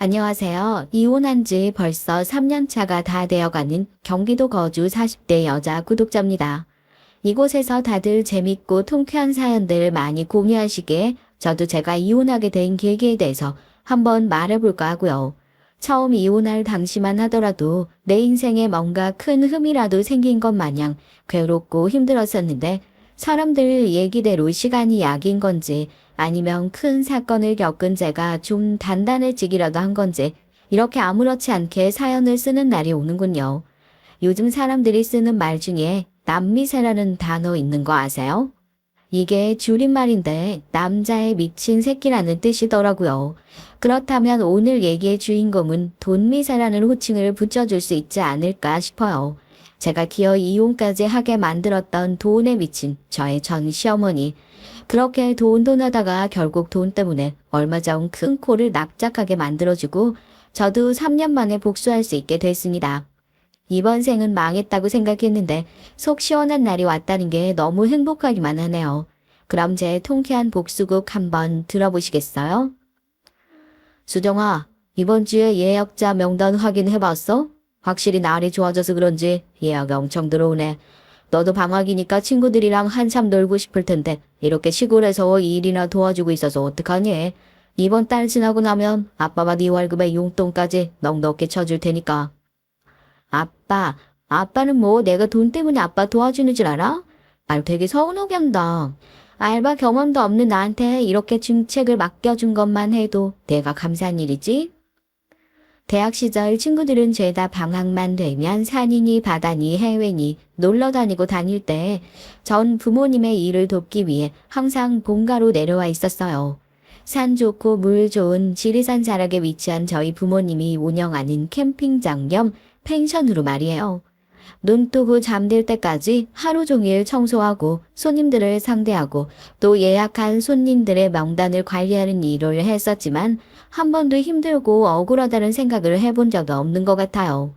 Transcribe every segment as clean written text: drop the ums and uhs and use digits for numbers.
안녕하세요. 이혼한 지 벌써 3년 차가 다 되어가는 경기도 거주 40대 여자 구독자입니다. 이곳에서 다들 재밌고 통쾌한 사연들 많이 공유하시기에 저도 제가 이혼하게 된 계기에 대해서 한번 말해볼까 하고요. 처음 이혼할 당시만 하더라도 내 인생에 뭔가 큰 흠이라도 생긴 것 마냥 괴롭고 힘들었었는데 사람들 얘기대로 시간이 약인 건지 아니면 큰 사건을 겪은 제가 좀 단단해지기라도 한 건지 이렇게 아무렇지 않게 사연을 쓰는 날이 오는군요. 요즘 사람들이 쓰는 말 중에 남미새라는 단어 있는 거 아세요? 이게 줄임말인데 남자의 미친 새끼라는 뜻이더라고요. 그렇다면 오늘 얘기의 주인공은 돈미새라는 호칭을 붙여줄 수 있지 않을까 싶어요. 제가 기어 이혼까지 하게 만들었던 돈에 미친 저의 전 시어머니. 그렇게 돈 하다가 결국 돈 때문에 얼마 전 큰 코를 납작하게 만들어주고 저도 3년 만에 복수할 수 있게 됐습니다. 이번 생은 망했다고 생각했는데 속 시원한 날이 왔다는 게 너무 행복하기만 하네요. 그럼 제 통쾌한 복수극 한번 들어보시겠어요? 수정아, 이번 주에 예약자 명단 확인해봤어? 확실히 날이 좋아져서 그런지 예약이 엄청 들어오네. 너도 방학이니까 친구들이랑 한참 놀고 싶을 텐데 이렇게 시골에서 일이나 도와주고 있어서 어떡하니? 이번 달 지나고 나면 아빠가 네 월급에 용돈까지 넉넉히 쳐줄 테니까. 아빠는 뭐 내가 돈 때문에 아빠 도와주는 줄 알아? 날 되게 서운하게 한다. 알바 경험도 없는 나한테 이렇게 중책을 맡겨준 것만 해도 내가 감사한 일이지? 대학 시절 친구들은 죄다 방학만 되면 산이니 바다니 해외니 놀러 다니고 다닐 때 전 부모님의 일을 돕기 위해 항상 본가로 내려와 있었어요. 산 좋고 물 좋은 지리산 자락에 위치한 저희 부모님이 운영하는 캠핑장 겸 펜션으로 말이에요. 눈 뜨고 잠들 때까지 하루 종일 청소하고 손님들을 상대하고 또 예약한 손님들의 명단을 관리하는 일을 했었지만 한 번도 힘들고 억울하다는 생각을 해본 적도 없는 것 같아요.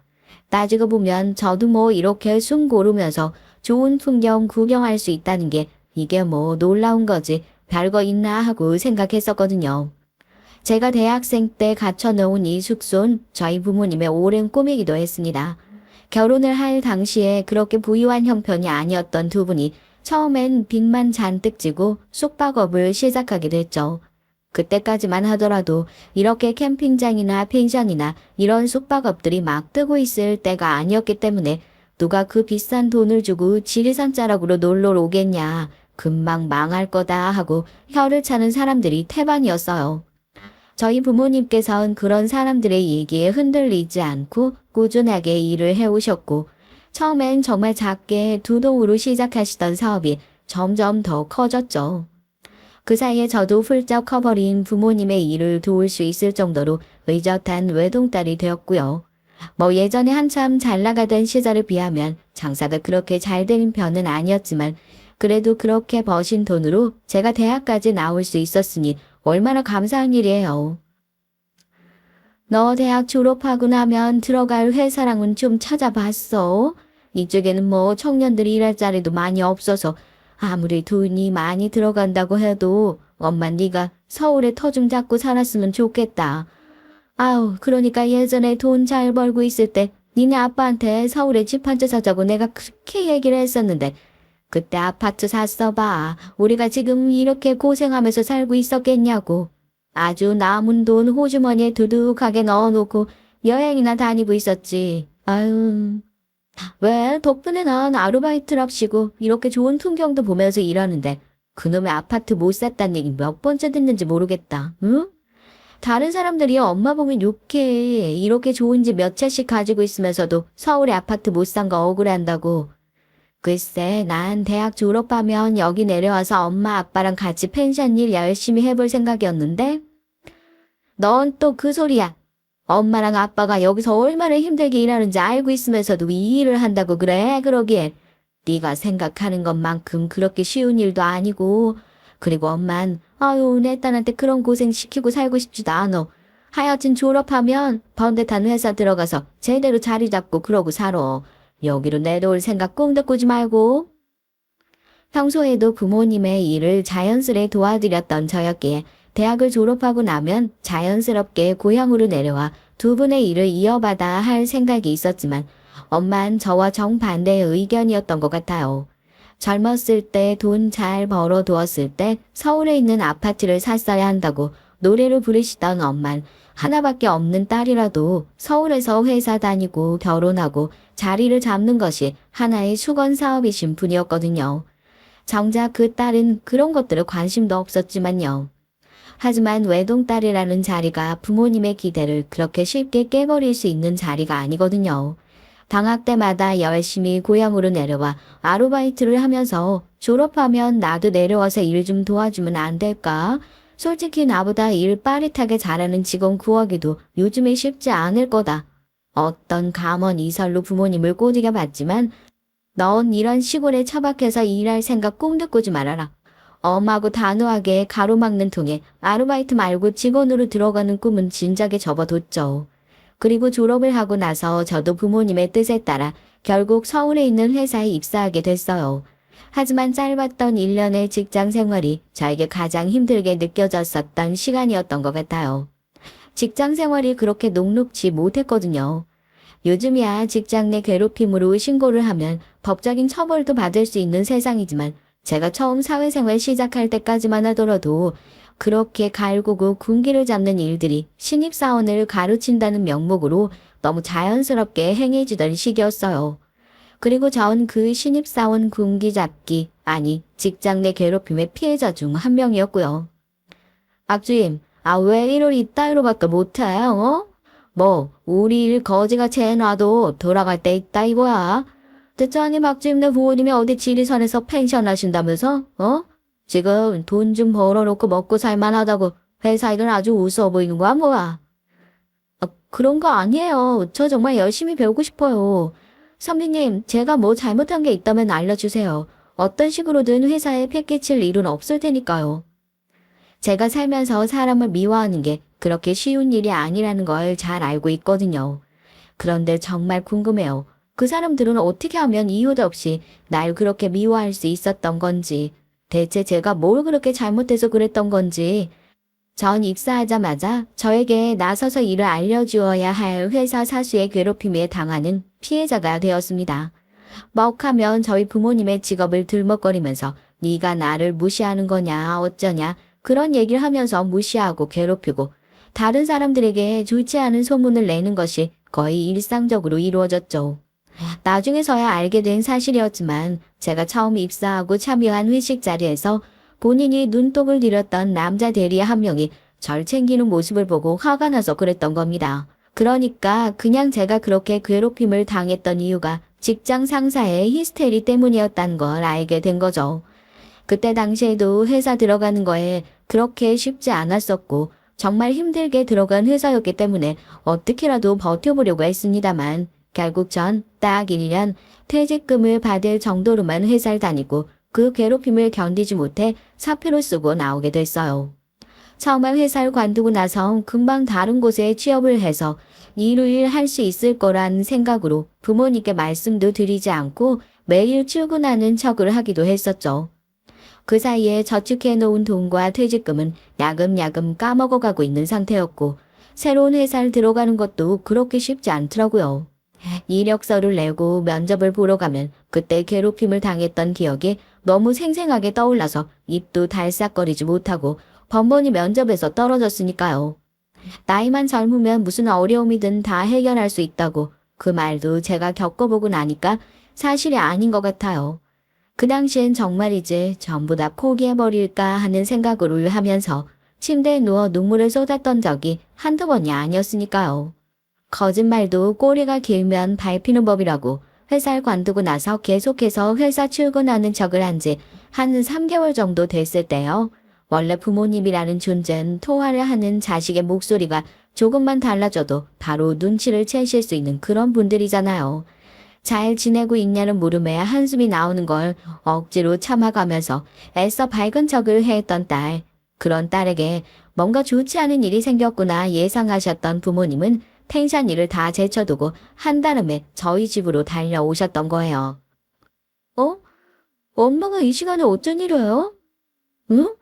따지고 보면 저도 뭐 이렇게 숨 고르면서 좋은 풍경 구경할 수 있다는 게 이게 뭐 놀라운 거지 별거 있나 하고 생각했었거든요. 제가 대학생 때 갖춰놓은 이 숙소는 저희 부모님의 오랜 꿈이기도 했습니다. 결혼을 할 당시에 그렇게 부유한 형편이 아니었던 두 분이 처음엔 빚만 잔뜩 지고 숙박업을 시작하게 됐죠. 그때까지만 하더라도 이렇게 캠핑장이나 펜션이나 이런 숙박업들이 막 뜨고 있을 때가 아니었기 때문에 누가 그 비싼 돈을 주고 지리산 자락으로 놀러 오겠냐, 금방 망할 거다 하고 혀를 차는 사람들이 태반이었어요. 저희 부모님께서는 그런 사람들의 얘기에 흔들리지 않고 꾸준하게 일을 해오셨고 처음엔 정말 작게 두 동으로 시작하시던 사업이 점점 더 커졌죠. 그 사이에 저도 훌쩍 커버린 부모님의 일을 도울 수 있을 정도로 의젓한 외동딸이 되었고요. 뭐 예전에 한참 잘 나가던 시절에 비하면 장사가 그렇게 잘 되는 편은 아니었지만 그래도 그렇게 버신 돈으로 제가 대학까지 나올 수 있었으니 얼마나 감사한 일이에요. 너 대학 졸업하고 나면 들어갈 회사랑은 좀 찾아봤어? 이쪽에는 뭐 청년들이 일할 자리도 많이 없어서 아무리 돈이 많이 들어간다고 해도 엄마 네가 서울에 터 좀 잡고 살았으면 좋겠다. 아우 그러니까 예전에 돈 잘 벌고 있을 때 니네 아빠한테 서울에 집 한 채 사자고 내가 그렇게 얘기를 했었는데 그때 아파트 샀어 봐. 우리가 지금 이렇게 고생하면서 살고 있었겠냐고. 아주 남은 돈 호주머니에 두둑하게 넣어놓고 여행이나 다니고 있었지. 아유. 왜 덕분에 난 아르바이트랍시고 이렇게 좋은 풍경도 보면서 일하는데 그놈의 아파트 못 샀다는 얘기 몇 번째 듣는지 모르겠다. 응? 다른 사람들이 엄마 보면 욕해. 이렇게 좋은 집 몇 채씩 가지고 있으면서도 서울에 아파트 못 산 거 억울해한다고. 글쎄, 난 대학 졸업하면 여기 내려와서 엄마 아빠랑 같이 펜션 일 열심히 해볼 생각이었는데 넌 또 그 소리야. 엄마랑 아빠가 여기서 얼마나 힘들게 일하는지 알고 있으면서도 이 일을 한다고 그래? 그러기엔 네가 생각하는 것만큼 그렇게 쉬운 일도 아니고 그리고 엄만 아유 내 딸한테 그런 고생 시키고 살고 싶지도 않어. 하여튼 졸업하면 번듯한 회사 들어가서 제대로 자리 잡고 그러고 살아. 여기로 내려올 생각 꿈도 꾸지 말고. 평소에도 부모님의 일을 자연스레 도와드렸던 저였기에 대학을 졸업하고 나면 자연스럽게 고향으로 내려와 두 분의 일을 이어받아 할 생각이 있었지만 엄만 저와 정반대의 의견이었던 것 같아요. 젊었을 때 돈 잘 벌어두었을 때 서울에 있는 아파트를 샀어야 한다고 노래를 부르시던 엄만 하나밖에 없는 딸이라도 서울에서 회사 다니고 결혼하고 자리를 잡는 것이 하나의 수건 사업이신 분이었거든요. 정작 그 딸은 그런 것들을 관심도 없었지만요. 하지만 외동딸이라는 자리가 부모님의 기대를 그렇게 쉽게 깨버릴 수 있는 자리가 아니거든요. 방학 때마다 열심히 고향으로 내려와 아르바이트를 하면서 졸업하면 나도 내려와서 일 좀 도와주면 안 될까? 솔직히 나보다 일 빠릿하게 잘하는 직원 구하기도 요즘에 쉽지 않을 거다. 어떤 감언 이설로 부모님을 꼬드겨 봤지만 넌 이런 시골에 처박혀서 일할 생각 꿈도 꾸지 말아라. 엄하고 단호하게 가로막는 통에 아르바이트 말고 직원으로 들어가는 꿈은 진작에 접어뒀죠. 그리고 졸업을 하고 나서 저도 부모님의 뜻에 따라 결국 서울에 있는 회사에 입사하게 됐어요. 하지만 짧았던 1년의 직장 생활이 저에게 가장 힘들게 느껴졌었던 시간이었던 것 같아요. 직장 생활이 그렇게 녹록지 못했거든요. 요즘이야 직장 내 괴롭힘으로 신고를 하면 법적인 처벌도 받을 수 있는 세상이지만 제가 처음 사회생활 시작할 때까지만 하더라도 그렇게 갈구고 군기를 잡는 일들이 신입사원을 가르친다는 명목으로 너무 자연스럽게 행해지던 시기였어요. 그리고 전 그 신입사원 군기 잡기, 아니 직장 내 괴롭힘의 피해자 중 한 명이었고요. 악주임, 왜 일을 이따위로밖에 못해, 어? 우리 일 거지같이 해놔도 돌아갈 때 있다 이거야. 듣자니 박주임네 부모님이 어디 지리산에서 펜션 하신다면서? 어? 지금 돈 좀 벌어놓고 먹고 살만하다고 회사 일은 아주 우스워 보이는 거야 뭐야? 그런 거 아니에요. 저 정말 열심히 배우고 싶어요. 선배님, 제가 뭐 잘못한 게 있다면 알려주세요. 어떤 식으로든 회사에 패끼칠 일은 없을 테니까요. 제가 살면서 사람을 미워하는 게 그렇게 쉬운 일이 아니라는 걸 잘 알고 있거든요. 그런데 정말 궁금해요. 그 사람들은 어떻게 하면 이유도 없이 날 그렇게 미워할 수 있었던 건지, 대체 제가 뭘 그렇게 잘못해서 그랬던 건지. 전 입사하자마자 저에게 나서서 일을 알려주어야 할 회사 사수의 괴롭힘에 당하는 피해자가 되었습니다. 먹하면 저희 부모님의 직업을 들먹거리면서 네가 나를 무시하는 거냐 어쩌냐 그런 얘기를 하면서 무시하고 괴롭히고 다른 사람들에게 좋지 않은 소문을 내는 것이 거의 일상적으로 이루어졌죠. 나중에서야 알게 된 사실이었지만 제가 처음 입사하고 참여한 회식 자리에서 본인이 눈독을 들였던 남자 대리 한 명이 절 챙기는 모습을 보고 화가 나서 그랬던 겁니다. 그러니까 그냥 제가 그렇게 괴롭힘을 당했던 이유가 직장 상사의 히스테리 때문이었다는 걸 알게 된 거죠. 그때 당시에도 회사 들어가는 거에 그렇게 쉽지 않았었고 정말 힘들게 들어간 회사였기 때문에 어떻게라도 버텨보려고 했습니다만 결국 전 딱 1년 퇴직금을 받을 정도로만 회사를 다니고 그 괴롭힘을 견디지 못해 사표를 쓰고 나오게 됐어요. 처음에 회사를 관두고 나서 금방 다른 곳에 취업을 해서 일을 할 수 있을 거란 생각으로 부모님께 말씀도 드리지 않고 매일 출근하는 척을 하기도 했었죠. 그 사이에 저축해 놓은 돈과 퇴직금은 야금야금 까먹어가고 있는 상태였고 새로운 회사를 들어가는 것도 그렇게 쉽지 않더라고요. 이력서를 내고 면접을 보러 가면 그때 괴롭힘을 당했던 기억이 너무 생생하게 떠올라서 입도 달싹거리지 못하고 번번이 면접에서 떨어졌으니까요. 나이만 젊으면 무슨 어려움이든 다 해결할 수 있다고 그 말도 제가 겪어보고 나니까 사실이 아닌 것 같아요. 그 당시엔 정말이지 전부 다 포기해버릴까 하는 생각으로 하면서 침대에 누워 눈물을 쏟았던 적이 한두 번이 아니었으니까요. 거짓말도 꼬리가 길면 밟히는 법이라고 회사를 관두고 나서 계속해서 회사 출근하는 척을 한 지 한 3개월 정도 됐을 때요. 원래 부모님이라는 존재는 통화를 하는 자식의 목소리가 조금만 달라져도 바로 눈치를 채실 수 있는 그런 분들이잖아요. 잘 지내고 있냐는 물음에 한숨이 나오는 걸 억지로 참아가면서 애써 밝은 척을 했던 딸. 그런 딸에게 뭔가 좋지 않은 일이 생겼구나 예상하셨던 부모님은 펜션 일을 다 제쳐두고 한달음에 저희 집으로 달려오셨던 거예요. 어? 엄마가 이 시간에 어쩐 일이에요? 응?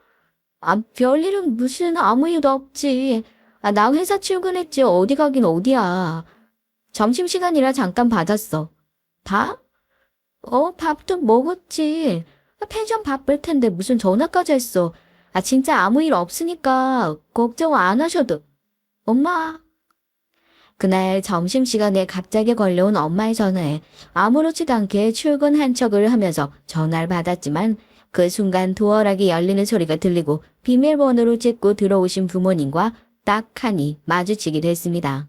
별일은 무슨 아무 일도 없지. 나 회사 출근했지. 어디 가긴 어디야. 점심시간이라 잠깐 받았어. 밥? 밥도 먹었지. 펜션 바쁠 텐데 무슨 전화까지 했어. 진짜 아무 일 없으니까 걱정 안 하셔도. 엄마. 그날 점심시간에 갑자기 걸려온 엄마의 전화에 아무렇지도 않게 출근한 척을 하면서 전화를 받았지만 그 순간 도어락이 열리는 소리가 들리고 비밀번호로 찍고 들어오신 부모님과 딱하니 마주치게 됐습니다.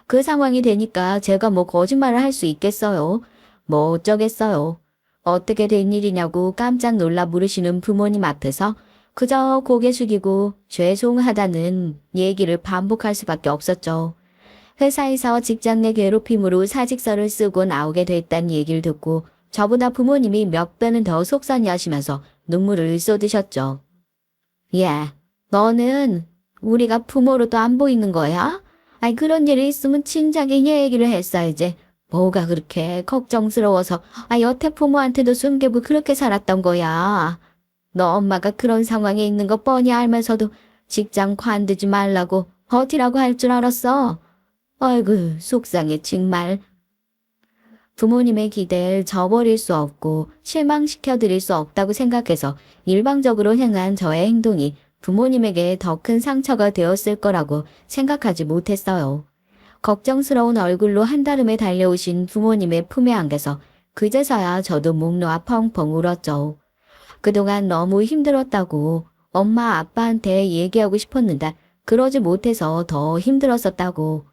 그 상황이 되니까 제가 뭐 거짓말을 할 수 있겠어요. 뭐 어쩌겠어요. 어떻게 된 일이냐고 깜짝 놀라 물으시는 부모님 앞에서 그저 고개 숙이고 죄송하다는 얘기를 반복할 수밖에 없었죠. 회사에서 직장 내 괴롭힘으로 사직서를 쓰고 나오게 됐다는 얘기를 듣고 저보다 부모님이 몇 배는 더 속상해하시면서 눈물을 쏟으셨죠. 야, 너는 우리가 부모로도 안 보이는 거야? 그런 일이 있으면 진작에 얘기를 했어야지. 뭐가 그렇게 걱정스러워서 여태 부모한테도 숨기고 그렇게 살았던 거야. 너 엄마가 그런 상황에 있는 거 뻔히 알면서도 직장 관두지 말라고 버티라고 할 줄 알았어. 아이고 속상해 정말. 부모님의 기대를 저버릴 수 없고 실망시켜드릴 수 없다고 생각해서 일방적으로 행한 저의 행동이 부모님에게 더 큰 상처가 되었을 거라고 생각하지 못했어요. 걱정스러운 얼굴로 한달음에 달려오신 부모님의 품에 안겨서 그제서야 저도 목 놓아 펑펑 울었죠. 그동안 너무 힘들었다고 엄마 아빠한테 얘기하고 싶었는데 그러지 못해서 더 힘들었었다고.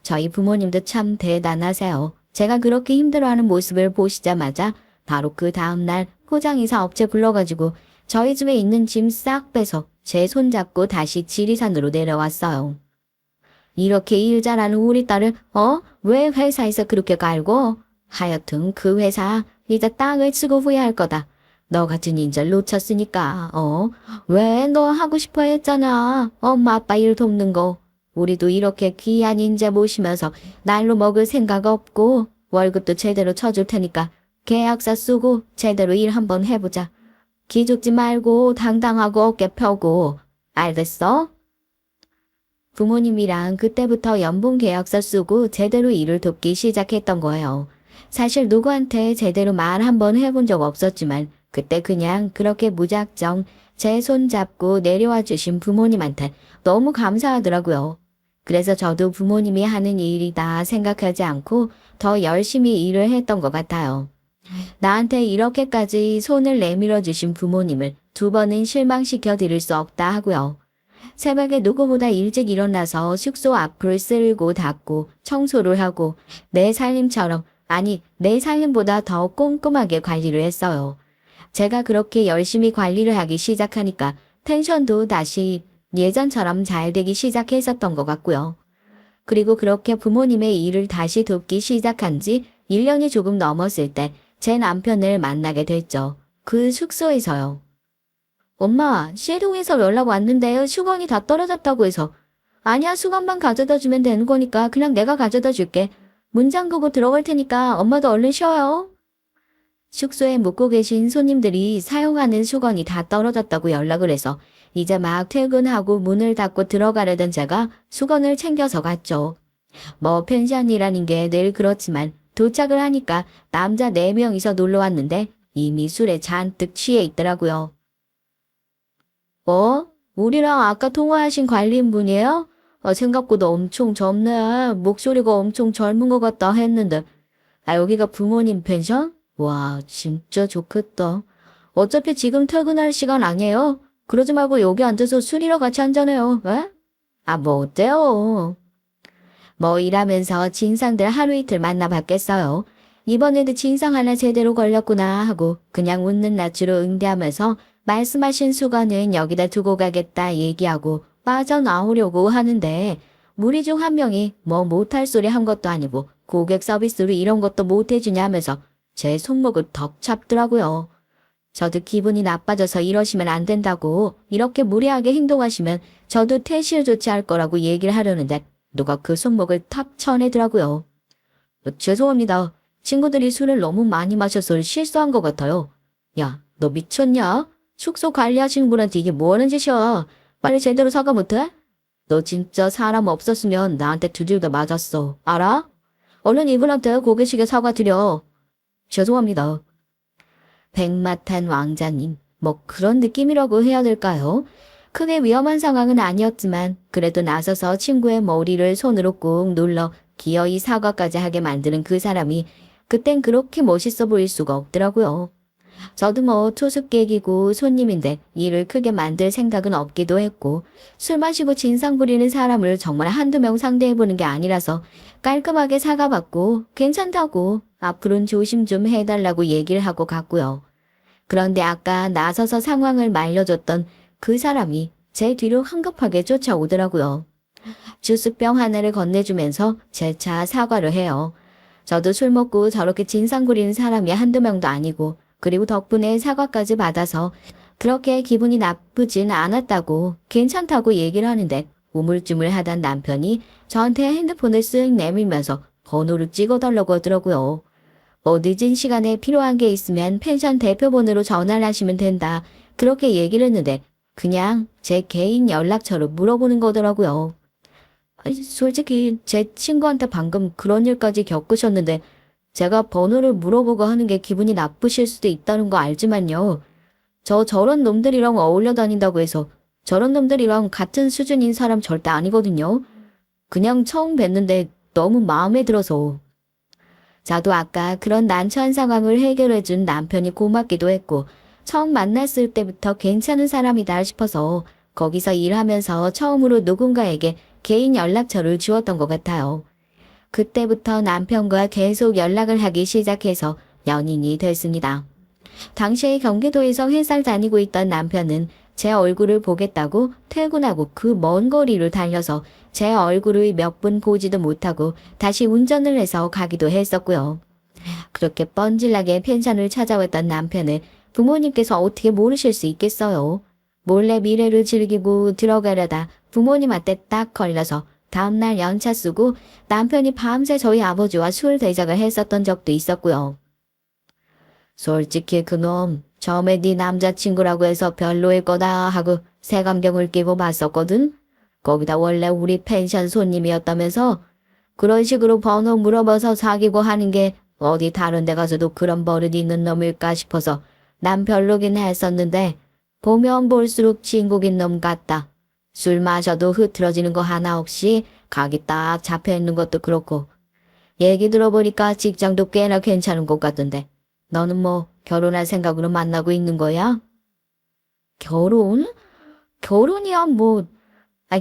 저희 부모님도 참 대단하세요. 제가 그렇게 힘들어하는 모습을 보시자마자 바로 그 다음날 포장이사 업체 불러가지고 저희 집에 있는 짐 싹 빼서 제 손잡고 다시 지리산으로 내려왔어요. 이렇게 일 잘하는 우리 딸을 왜 회사에서 그렇게 깔고? 하여튼 그 회사 이제 땅을 치고 후회할 거다. 너 같은 인재를 놓쳤으니까 왜 너 하고 싶어 했잖아. 엄마 아빠 일 돕는 거. 우리도 이렇게 귀한 인재 모시면서 날로 먹을 생각 없고 월급도 제대로 쳐줄 테니까 계약서 쓰고 제대로 일 한번 해보자. 기죽지 말고 당당하고 어깨 펴고. 알겠어? 부모님이랑 그때부터 연봉 계약서 쓰고 제대로 일을 돕기 시작했던 거예요. 사실 누구한테 제대로 말 한번 해본 적 없었지만 그때 그냥 그렇게 무작정 제 손 잡고 내려와 주신 부모님한테 너무 감사하더라고요. 그래서 저도 부모님이 하는 일이다 생각하지 않고 더 열심히 일을 했던 것 같아요. 나한테 이렇게까지 손을 내밀어 주신 부모님을 두 번은 실망시켜 드릴 수 없다 하고요. 새벽에 누구보다 일찍 일어나서 숙소 앞을 쓸고 닦고 청소를 하고 내 살림처럼 내 살림보다 더 꼼꼼하게 관리를 했어요. 제가 그렇게 열심히 관리를 하기 시작하니까 텐션도 다시 예전처럼 잘 되기 시작했었던 것 같고요. 그리고 그렇게 부모님의 일을 다시 돕기 시작한 지 1년이 조금 넘었을 때 제 남편을 만나게 됐죠. 그 숙소에서요. 엄마, 시동에서 연락 왔는데요. 수건이 다 떨어졌다고 해서. 아니야, 수건만 가져다 주면 되는 거니까 그냥 내가 가져다 줄게. 문 잠그고 들어갈 테니까 엄마도 얼른 쉬어요. 숙소에 묵고 계신 손님들이 사용하는 수건이 다 떨어졌다고 연락을 해서 이제 막 퇴근하고 문을 닫고 들어가려던 제가 수건을 챙겨서 갔죠. 뭐 펜션이라는 게 늘 그렇지만 도착을 하니까 남자 4명이서 놀러 왔는데 이미 술에 잔뜩 취해 있더라고요. 우리랑 아까 통화하신 관리인분이에요? 생각보다 엄청 젊네. 목소리가 엄청 젊은 것 같다 했는데. 여기가 부모님 펜션? 와, 진짜 좋겠다. 어차피 지금 퇴근할 시간 아니에요? 그러지 말고 여기 앉아서 술이랑 같이 한잔해요. 왜? 뭐 어때요? 뭐 일하면서 진상들 하루 이틀 만나봤겠어요. 이번에도 진상 하나 제대로 걸렸구나 하고 그냥 웃는 낯으로 응대하면서 말씀하신 수건은 여기다 두고 가겠다 얘기하고 빠져나오려고 하는데 무리 중 한 명이 뭐 못할 소리 한 것도 아니고 고객 서비스로 이런 것도 못해주냐면서 제 손목을 덕 잡더라고요. 저도 기분이 나빠져서 이러시면 안 된다고 이렇게 무례하게 행동하시면 저도 퇴실 조치할 거라고 얘기를 하려는데 누가 그 손목을 탁 쳐내더라고요. 죄송합니다. 친구들이 술을 너무 많이 마셔서 실수한 것 같아요. 야, 너 미쳤냐? 숙소 관리하시는 분한테 이게 뭐 하는 짓이야. 빨리 제대로 사과 못해? 너 진짜 사람 없었으면 나한테 두들겨 맞았어. 알아? 얼른 이분한테 고개식에 사과드려. 죄송합니다. 백마탄 왕자님, 뭐 그런 느낌이라고 해야 될까요? 크게 위험한 상황은 아니었지만 그래도 나서서 친구의 머리를 손으로 꾹 눌러 기어이 사과까지 하게 만드는 그 사람이 그땐 그렇게 멋있어 보일 수가 없더라고요. 저도 뭐 투숙객이고 손님인데 일을 크게 만들 생각은 없기도 했고 술 마시고 진상 부리는 사람을 정말 한두 명 상대해보는 게 아니라서 깔끔하게 사과받고 괜찮다고 앞으로는 조심 좀 해달라고 얘기를 하고 갔고요. 그런데 아까 나서서 상황을 말려줬던 그 사람이 제 뒤로 황급하게 쫓아오더라고요. 주스병 하나를 건네주면서 재차 사과를 해요. 저도 술 먹고 저렇게 진상 부리는 사람이 한두 명도 아니고 그리고 덕분에 사과까지 받아서 그렇게 기분이 나쁘진 않았다고 괜찮다고 얘기를 하는데 우물쭈물하던 남편이 저한테 핸드폰을 쓱 내밀면서 번호를 찍어달라고 하더라고요. 뭐 늦은 시간에 필요한 게 있으면 펜션 대표번호로 전화를 하시면 된다. 그렇게 얘기를 했는데 그냥 제 개인 연락처로 물어보는 거더라고요. 아니, 솔직히 제 친구한테 방금 그런 일까지 겪으셨는데 제가 번호를 물어보고 하는 게 기분이 나쁘실 수도 있다는 거 알지만요. 저런 놈들이랑 어울려 다닌다고 해서 저런 놈들이랑 같은 수준인 사람 절대 아니거든요. 그냥 처음 뵀는데 너무 마음에 들어서. 저도 아까 그런 난처한 상황을 해결해준 남편이 고맙기도 했고 처음 만났을 때부터 괜찮은 사람이다 싶어서 거기서 일하면서 처음으로 누군가에게 개인 연락처를 주었던 것 같아요. 그때부터 남편과 계속 연락을 하기 시작해서 연인이 됐습니다. 당시에 경기도에서 회사를 다니고 있던 남편은 제 얼굴을 보겠다고 퇴근하고 그 먼 거리를 달려서 제 얼굴을 몇 분 보지도 못하고 다시 운전을 해서 가기도 했었고요. 그렇게 뻔질나게 펜션을 찾아왔던 남편을 부모님께서 어떻게 모르실 수 있겠어요. 몰래 미래를 즐기고 들어가려다 부모님한테 딱 걸려서 다음날 연차 쓰고 남편이 밤새 저희 아버지와 술 대작을 했었던 적도 있었고요. 솔직히 그놈 처음에 네 남자친구라고 해서 별로일 거다 하고 색안경을 끼고 봤었거든. 거기다 원래 우리 펜션 손님이었다면서 그런 식으로 번호 물어봐서 사귀고 하는 게 어디 다른 데 가서도 그런 버릇이 있는 놈일까 싶어서 난 별로긴 했었는데 보면 볼수록 진국인 놈 같다. 술 마셔도 흐트러지는 거 하나 없이 각이 딱 잡혀있는 것도 그렇고 얘기 들어보니까 직장도 꽤나 괜찮은 것 같던데 너는 뭐 결혼할 생각으로 만나고 있는 거야? 결혼? 결혼이야 뭐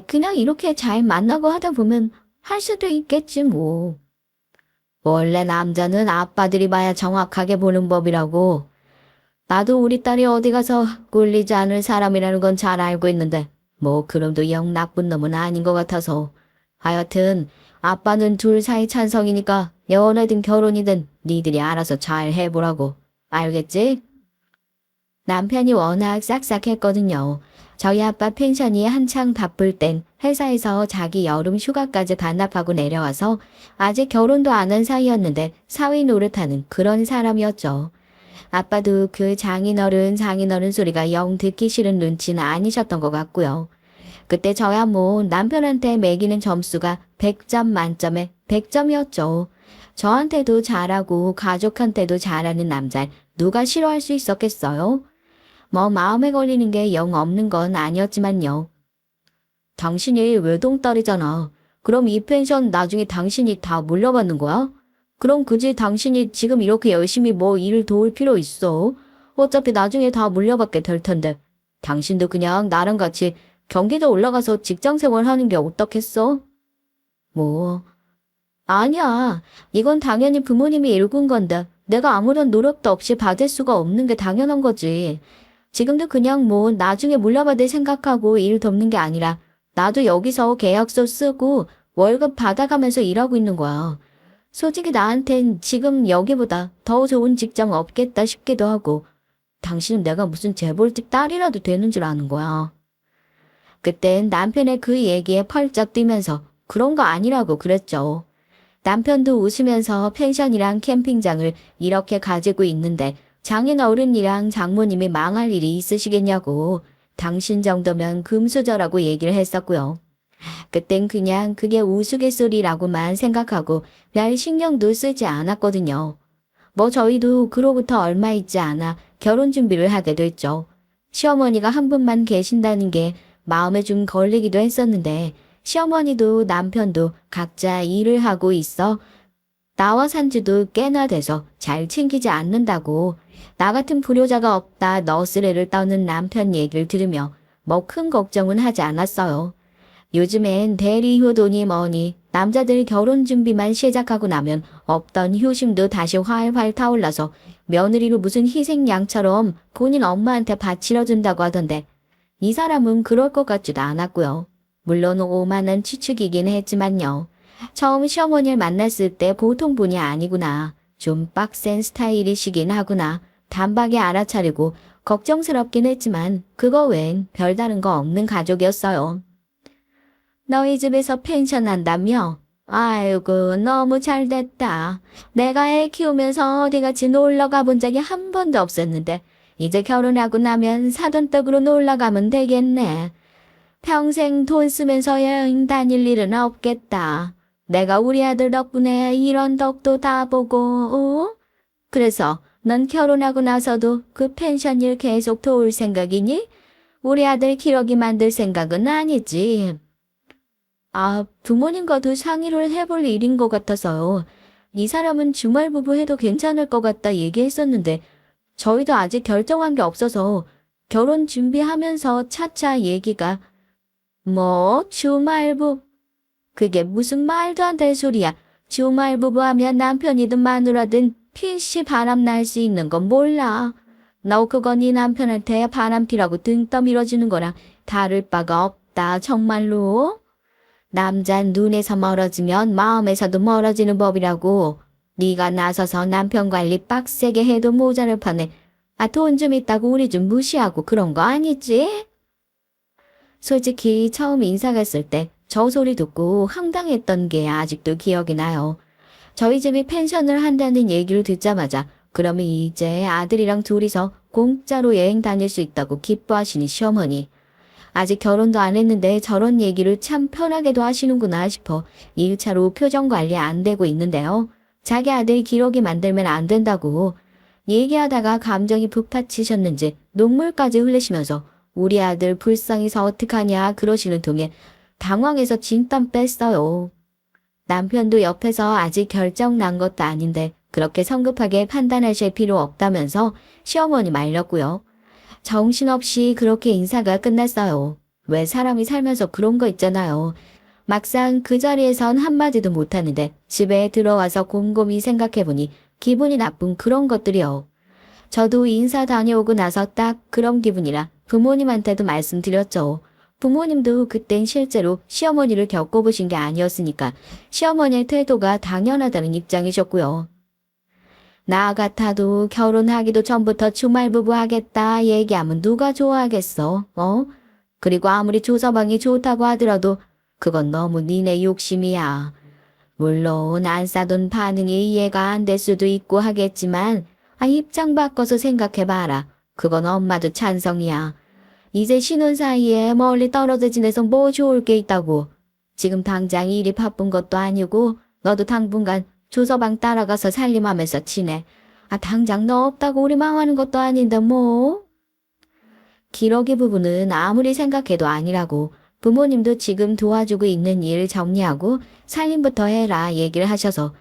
그냥 이렇게 잘 만나고 하다 보면 할 수도 있겠지 뭐. 원래 남자는 아빠들이 봐야 정확하게 보는 법이라고. 나도 우리 딸이 어디 가서 꿀리지 않을 사람이라는 건 잘 알고 있는데 뭐 그럼도 영 나쁜 놈은 아닌 것 같아서. 하여튼 아빠는 둘 사이 찬성이니까 연애든 결혼이든 니들이 알아서 잘 해보라고. 알겠지? 남편이 워낙 싹싹했거든요. 저희 아빠 펜션이 한창 바쁠 땐 회사에서 자기 여름 휴가까지 반납하고 내려와서 아직 결혼도 안 한 사이였는데 사위 노릇하는 그런 사람이었죠. 아빠도 그 장인어른 소리가 영 듣기 싫은 눈치는 아니셨던 것 같고요. 그때 저야 뭐 남편한테 매기는 점수가 100점 만점에 100점이었죠. 저한테도 잘하고 가족한테도 잘하는 남자 누가 싫어할 수 있었겠어요? 뭐 마음에 걸리는 게 영 없는 건 아니었지만요. 당신이 외동딸이잖아. 그럼 이 펜션 나중에 당신이 다 물려받는 거야? 그럼 굳이 당신이 지금 이렇게 열심히 뭐 일을 도울 필요 있어? 어차피 나중에 다 물려받게 될 텐데. 당신도 그냥 나랑 같이 경기도 올라가서 직장 생활하는 게 어떻겠어? 뭐... 아니야. 이건 당연히 부모님이 일군 건데 내가 아무런 노력도 없이 받을 수가 없는 게 당연한 거지. 지금도 그냥 뭐 나중에 물려받을 생각하고 일 돕는 게 아니라 나도 여기서 계약서 쓰고 월급 받아가면서 일하고 있는 거야. 솔직히 나한텐 지금 여기보다 더 좋은 직장 없겠다 싶기도 하고 당신은 내가 무슨 재벌집 딸이라도 되는 줄 아는 거야. 그땐 남편의 그 얘기에 펄쩍 뛰면서 그런 거 아니라고 그랬죠. 남편도 웃으면서 펜션이랑 캠핑장을 이렇게 가지고 있는데 장인 어른이랑 장모님이 망할 일이 있으시겠냐고. 당신 정도면 금수저라고 얘기를 했었고요. 그땐 그냥 그게 우스갯소리라고만 생각하고 별 신경도 쓰지 않았거든요. 뭐 저희도 그로부터 얼마 있지 않아 결혼 준비를 하게 됐죠. 시어머니가 한 분만 계신다는 게 마음에 좀 걸리기도 했었는데 시어머니도 남편도 각자 일을 하고 있어 나와 산 지도 꽤나 돼서 잘 챙기지 않는다고. 나 같은 불효자가 없다 너스레를 떠는 남편 얘기를 들으며 뭐 큰 걱정은 하지 않았어요. 요즘엔 대리 효도니 뭐니 남자들 결혼 준비만 시작하고 나면 없던 효심도 다시 활활 타올라서 며느리로 무슨 희생양처럼 본인 엄마한테 바치려준다고 하던데 이 사람은 그럴 것 같지도 않았고요. 물론 오만한 추측이긴 했지만요. 처음 시어머니를 만났을 때 보통 분이 아니구나. 좀 빡센 스타일이시긴 하구나. 단박에 알아차리고 걱정스럽긴 했지만 그거 외엔 별다른 거 없는 가족이었어요. 너희 집에서 펜션 한다며? 아이고 너무 잘됐다. 내가 애 키우면서 어디같이 놀러 가본 적이 한 번도 없었는데 이제 결혼하고 나면 사돈 떡으로 놀러 가면 되겠네. 평생 돈 쓰면서 여행 다닐 일은 없겠다. 내가 우리 아들 덕분에 이런 덕도 다 보고, 그래서 넌 결혼하고 나서도 그 펜션 일 계속 도울 생각이니? 우리 아들 기러기 만들 생각은 아니지. 부모님과도 상의를 해볼 일인 것 같아서요. 이 사람은 주말 부부 해도 괜찮을 것 같다 얘기했었는데 저희도 아직 결정한 게 없어서 결혼 준비하면서 차차 얘기가 뭐 주말부 그게 무슨 말도 안 될 소리야. 주말부부 하면 남편이든 마누라든 필시 바람 날 수 있는 건 몰라. 너 그건 네 남편한테 바람피라고 등 떠밀어주는 거랑 다를 바가 없다 정말로. 남잔 눈에서 멀어지면 마음에서도 멀어지는 법이라고. 네가 나서서 남편 관리 빡세게 해도 모자랄 판에 돈 좀 있다고 우리 좀 무시하고 그런 거 아니지? 솔직히 처음 인사 갔을 때 저 소리 듣고 황당했던 게 아직도 기억이 나요. 저희 집이 펜션을 한다는 얘기를 듣자마자 그러면 이제 아들이랑 둘이서 공짜로 여행 다닐 수 있다고 기뻐하시니 시어머니. 아직 결혼도 안 했는데 저런 얘기를 참 편하게도 하시는구나 싶어 1차로 표정 관리 안 되고 있는데요. 자기 아들 기러기 만들면 안 된다고. 얘기하다가 감정이 북받치셨는지 눈물까지 흘리시면서 우리 아들 불쌍해서 어떡하냐 그러시는 통에 당황해서 진땀 뺐어요. 남편도 옆에서 아직 결정 난 것도 아닌데 그렇게 성급하게 판단하실 필요 없다면서 시어머니 말렸고요. 정신없이 그렇게 인사가 끝났어요. 왜 사람이 살면서 그런 거 있잖아요. 막상 그 자리에선 한마디도 못하는데 집에 들어와서 곰곰이 생각해보니 기분이 나쁜 그런 것들이요. 저도 인사 다녀오고 나서 딱 그런 기분이라 부모님한테도 말씀드렸죠. 부모님도 그땐 실제로 시어머니를 겪어보신 게 아니었으니까 시어머니의 태도가 당연하다는 입장이셨고요. 나 같아도 결혼하기도 전부터 주말부부 하겠다 얘기하면 누가 좋아하겠어, 그리고 아무리 조서방이 좋다고 하더라도 그건 너무 니네 욕심이야. 물론 안 싸돈 반응이 이해가 안 될 수도 있고 하겠지만 입장 바꿔서 생각해봐라. 그건 엄마도 찬성이야. 이제 신혼 사이에 멀리 떨어져 지내서 뭐 좋을 게 있다고. 지금 당장 일이 바쁜 것도 아니고 너도 당분간 조서방 따라가서 살림하면서 지내. 당장 너 없다고 우리 망하는 것도 아닌데 뭐. 기러기 부부는 아무리 생각해도 아니라고. 부모님도 지금 도와주고 있는 일 정리하고 살림부터 해라 얘기를 하셔서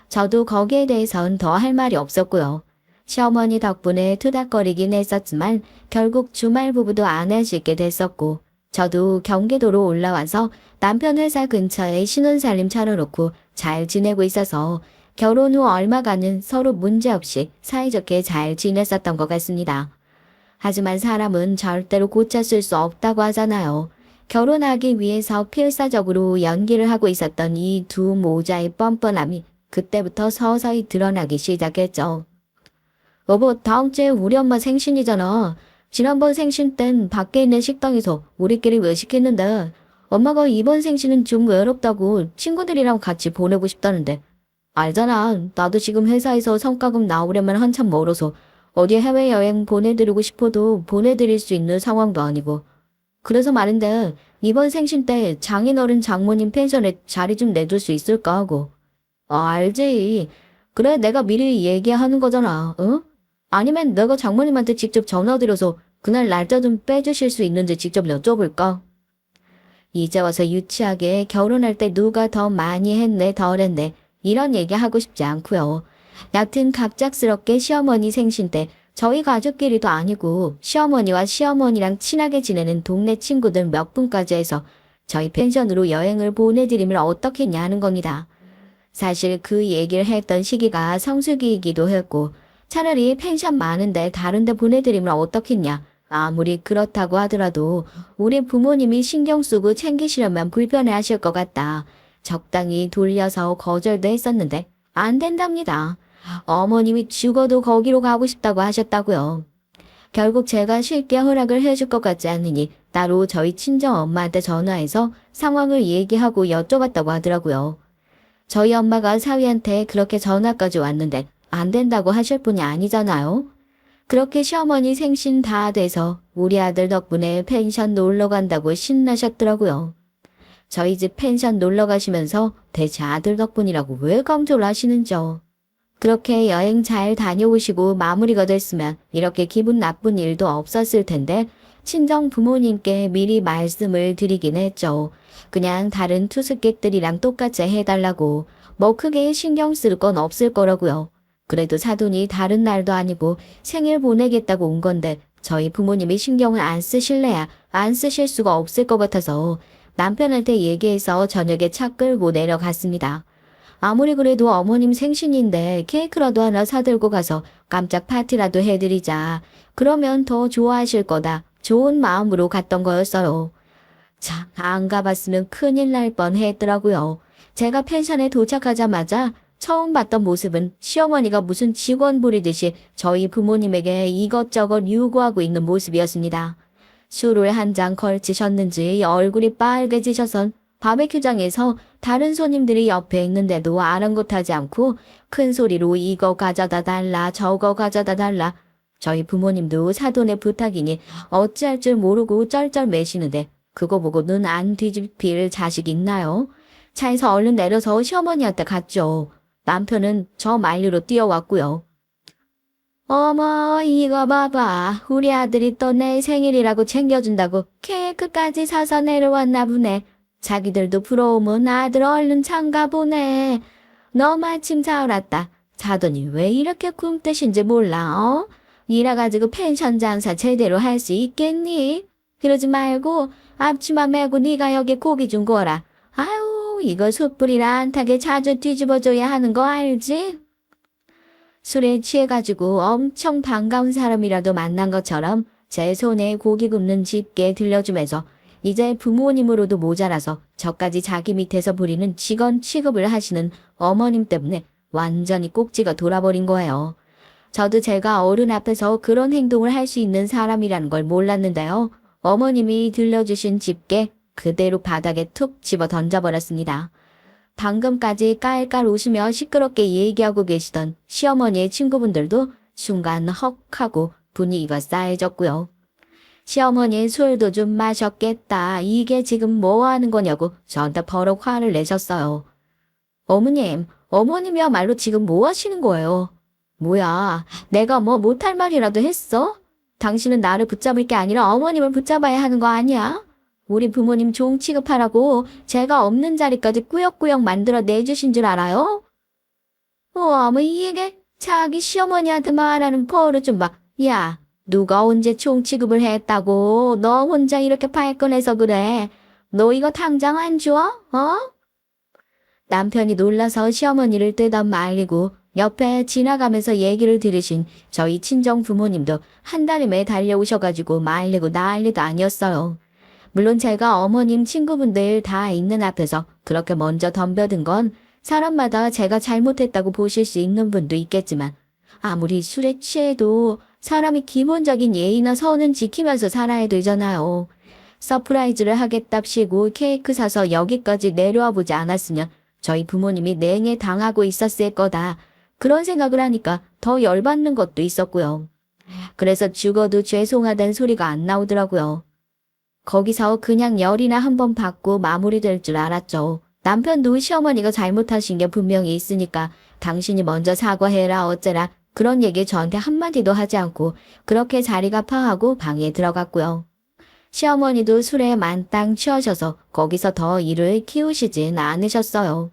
저도 거기에 대해선 더 할 말이 없었고요. 시어머니 덕분에 투닥거리긴 했었지만 결국 주말 부부도 안 할 수 있게 됐었고 저도 경기도로 올라와서 남편 회사 근처에 신혼살림 차려놓고 잘 지내고 있어서 결혼 후 얼마간은 서로 문제없이 사이좋게 잘 지냈었던 것 같습니다. 하지만 사람은 절대로 고쳤을 수 없다고 하잖아요. 결혼하기 위해서 필사적으로 연기를 하고 있었던 이 두 모자의 뻔뻔함이 그때부터 서서히 드러나기 시작했죠. 여보, 다음 주에 우리 엄마 생신이잖아. 지난번 생신 땐 밖에 있는 식당에서 우리끼리 외식했는데 엄마가 이번 생신은 좀 외롭다고 친구들이랑 같이 보내고 싶다는데 알잖아. 나도 지금 회사에서 성과급 나오려면 한참 멀어서 어디 해외여행 보내드리고 싶어도 보내드릴 수 있는 상황도 아니고. 그래서 말인데 이번 생신 때 장인어른 장모님 펜션에 자리 좀 내줄 수 있을까 하고. 알지. 그래 내가 미리 얘기하는 거잖아. 응? 아니면 내가 장모님한테 직접 전화드려서 그날 날짜 좀 빼주실 수 있는지 직접 여쭤볼까? 이제 와서 유치하게 결혼할 때 누가 더 많이 했네 덜 했네 이런 얘기 하고 싶지 않고요. 여튼 갑작스럽게 시어머니 생신 때 저희 가족끼리도 아니고 시어머니와 시어머니랑 친하게 지내는 동네 친구들 몇 분까지 해서 저희 펜션으로 여행을 보내드리면 어떻겠냐는 겁니다. 사실 그 얘기를 했던 시기가 성수기이기도 했고 차라리 펜션 많은데 다른 데 보내드리면 어떻겠냐. 아무리 그렇다고 하더라도 우리 부모님이 신경 쓰고 챙기시려면 불편해하실 것 같다. 적당히 돌려서 거절도 했었는데 안 된답니다. 어머님이 죽어도 거기로 가고 싶다고 하셨다고요. 결국 제가 쉽게 허락을 해줄 것 같지 않으니 따로 저희 친정 엄마한테 전화해서 상황을 얘기하고 여쭤봤다고 하더라고요. 저희 엄마가 사위한테 그렇게 전화까지 왔는데 안 된다고 하실 분이 아니잖아요. 그렇게 시어머니 생신 다 돼서 우리 아들 덕분에 펜션 놀러 간다고 신나셨더라고요. 저희 집 펜션 놀러 가시면서 대체 아들 덕분이라고 왜 강조를 하시는지요. 그렇게 여행 잘 다녀오시고 마무리가 됐으면 이렇게 기분 나쁜 일도 없었을 텐데 친정 부모님께 미리 말씀을 드리긴 했죠. 그냥 다른 투숙객들이랑 똑같이 해달라고. 뭐 크게 신경 쓸 건 없을 거라고요. 그래도 사돈이 다른 날도 아니고 생일 보내겠다고 온 건데 저희 부모님이 신경을 안 쓰실래야 안 쓰실 수가 없을 것 같아서 남편한테 얘기해서 저녁에 차 끌고 내려갔습니다. 아무리 그래도 어머님 생신인데 케이크라도 하나 사들고 가서 깜짝 파티라도 해드리자. 그러면 더 좋아하실 거다. 좋은 마음으로 갔던 거였어요. 참, 안 가봤으면 큰일 날 뻔했더라고요. 제가 펜션에 도착하자마자 처음 봤던 모습은 시어머니가 무슨 직원 부리듯이 저희 부모님에게 이것저것 요구하고 있는 모습이었습니다. 술을 한 잔 걸치셨는지 얼굴이 빨개지셔선 바베큐장에서 다른 손님들이 옆에 있는데도 아랑곳하지 않고 큰 소리로 이거 가져다 달라 저거 가져다 달라. 저희 부모님도 사돈의 부탁이니 어찌할 줄 모르고 쩔쩔매시는데 그거 보고 눈 안 뒤집힐 자식 있나요? 차에서 얼른 내려서 시어머니한테 갔죠. 남편은 저 말리로 뛰어왔고요. 어머 이거 봐봐. 우리 아들이 또 내 생일이라고 챙겨준다고 케이크까지 사서 내려왔나 보네. 자기들도 부러우면 아들 얼른 장가 보내. 너 마침 잘 왔다. 사돈이 왜 이렇게 꿈뜻인지 몰라 어? 이래가지고 펜션 장사 제대로 할 수 있겠니? 그러지 말고 앞치마 메고 네가 여기 고기 좀 구워라. 아유 이거 숯불이라 안 타게 자주 뒤집어줘야 하는 거 알지? 술에 취해가지고 엄청 반가운 사람이라도 만난 것처럼 제 손에 고기 굽는 집게 들려주면서 이제 부모님으로도 모자라서 저까지 자기 밑에서 부리는 직원 취급을 하시는 어머님 때문에 완전히 꼭지가 돌아버린 거예요. 저도 제가 어른 앞에서 그런 행동을 할 수 있는 사람이라는 걸 몰랐는데요. 어머님이 들려주신 집게 그대로 바닥에 툭 집어 던져버렸습니다. 방금까지 깔깔 웃으며 시끄럽게 얘기하고 계시던 시어머니의 친구분들도 순간 헉 하고 분위기가 싸해졌고요. 시어머니 술도 좀 마셨겠다. 이게 지금 뭐 하는 거냐고 저한테 버럭 화를 내셨어요. 어머님이야말로 지금 뭐 하시는 거예요? 뭐야, 내가 뭐 못할 말이라도 했어? 당신은 나를 붙잡을 게 아니라 어머님을 붙잡아야 하는 거 아니야? 우리 부모님 종 취급하라고 제가 없는 자리까지 꾸역꾸역 만들어 내주신 줄 알아요? 어머 이게 자기 시어머니한테 말하는 버릇 좀 봐. 야, 누가 언제 종 취급을 했다고 너 혼자 이렇게 발끈해서 그래. 너 이거 당장 안 줘? 어? 남편이 놀라서 시어머니를 떼다 말리고 옆에 지나가면서 얘기를 들으신 저희 친정 부모님도 한달음에 달려오셔가지고 말리고 난리도 아니었어요. 물론 제가 어머님 친구분들 다 있는 앞에서 그렇게 먼저 덤벼든 건 사람마다 제가 잘못했다고 보실 수 있는 분도 있겠지만 아무리 술에 취해도 사람이 기본적인 예의나 선은 지키면서 살아야 되잖아요. 서프라이즈를 하겠답시고 케이크 사서 여기까지 내려와 보지 않았으면 저희 부모님이 냉해 당하고 있었을 거다. 그런 생각을 하니까 더 열받는 것도 있었고요. 그래서 죽어도 죄송하다는 소리가 안 나오더라고요. 거기서 그냥 열이나 한번 받고 마무리될 줄 알았죠. 남편도 시어머니가 잘못하신 게 분명히 있으니까 당신이 먼저 사과해라 어째라 그런 얘기 저한테 한마디도 하지 않고 그렇게 자리가 파하고 방에 들어갔고요. 시어머니도 술에 만땅 취하셔서 거기서 더 일을 키우시진 않으셨어요.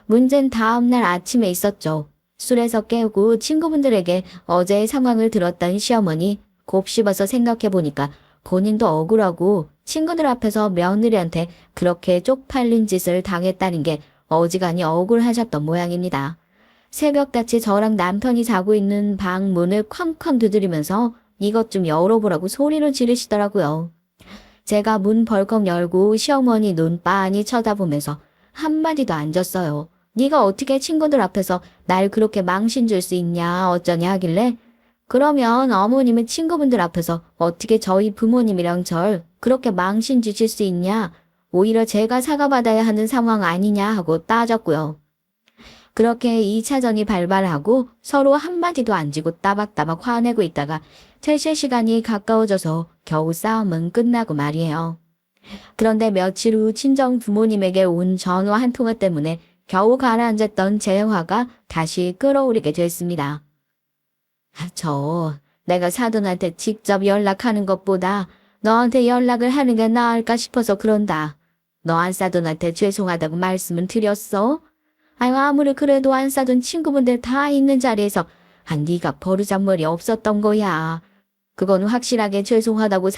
문제는 다음날 아침에 있었죠. 술에서 깨우고 친구분들에게 어제의 상황을 들었던 시어머니 곱씹어서 생각해보니까 본인도 억울하고 친구들 앞에서 며느리한테 그렇게 쪽팔린 짓을 당했다는 게 어지간히 억울하셨던 모양입니다. 새벽같이 저랑 남편이 자고 있는 방 문을 쾅쾅 두드리면서 이것 좀 열어보라고 소리를 지르시더라고요. 제가 문 벌컥 열고 시어머니 눈 빤히 쳐다보면서 한마디도 안 졌어요. 네가 어떻게 친구들 앞에서 날 그렇게 망신 줄 수 있냐 어쩌냐 하길래 그러면 어머님은 친구분들 앞에서 어떻게 저희 부모님이랑 절 그렇게 망신 주실 수 있냐 오히려 제가 사과받아야 하는 상황 아니냐 하고 따졌고요. 그렇게 2차전이 발발하고 서로 한마디도 안 지고 따박따박 화내고 있다가 퇴실 시간이 가까워져서 겨우 싸움은 끝나고 말이에요. 그런데 며칠 후 친정 부모님에게 온 전화 한 통화 때문에 겨우 가라앉았던 제 화가 다시 끌어오르게 됐습니다. 내가 사돈한테 직접 연락하는 것보다 너한테 연락을 하는 게 나을까 싶어서 그런다. 너 안사돈한테 죄송하다고 말씀은 드렸어? 아무리 그래도 안사돈 친구분들 다 있는 자리에서 네가 버르장머리 없었던 거야. 그건 확실하게 죄송하다고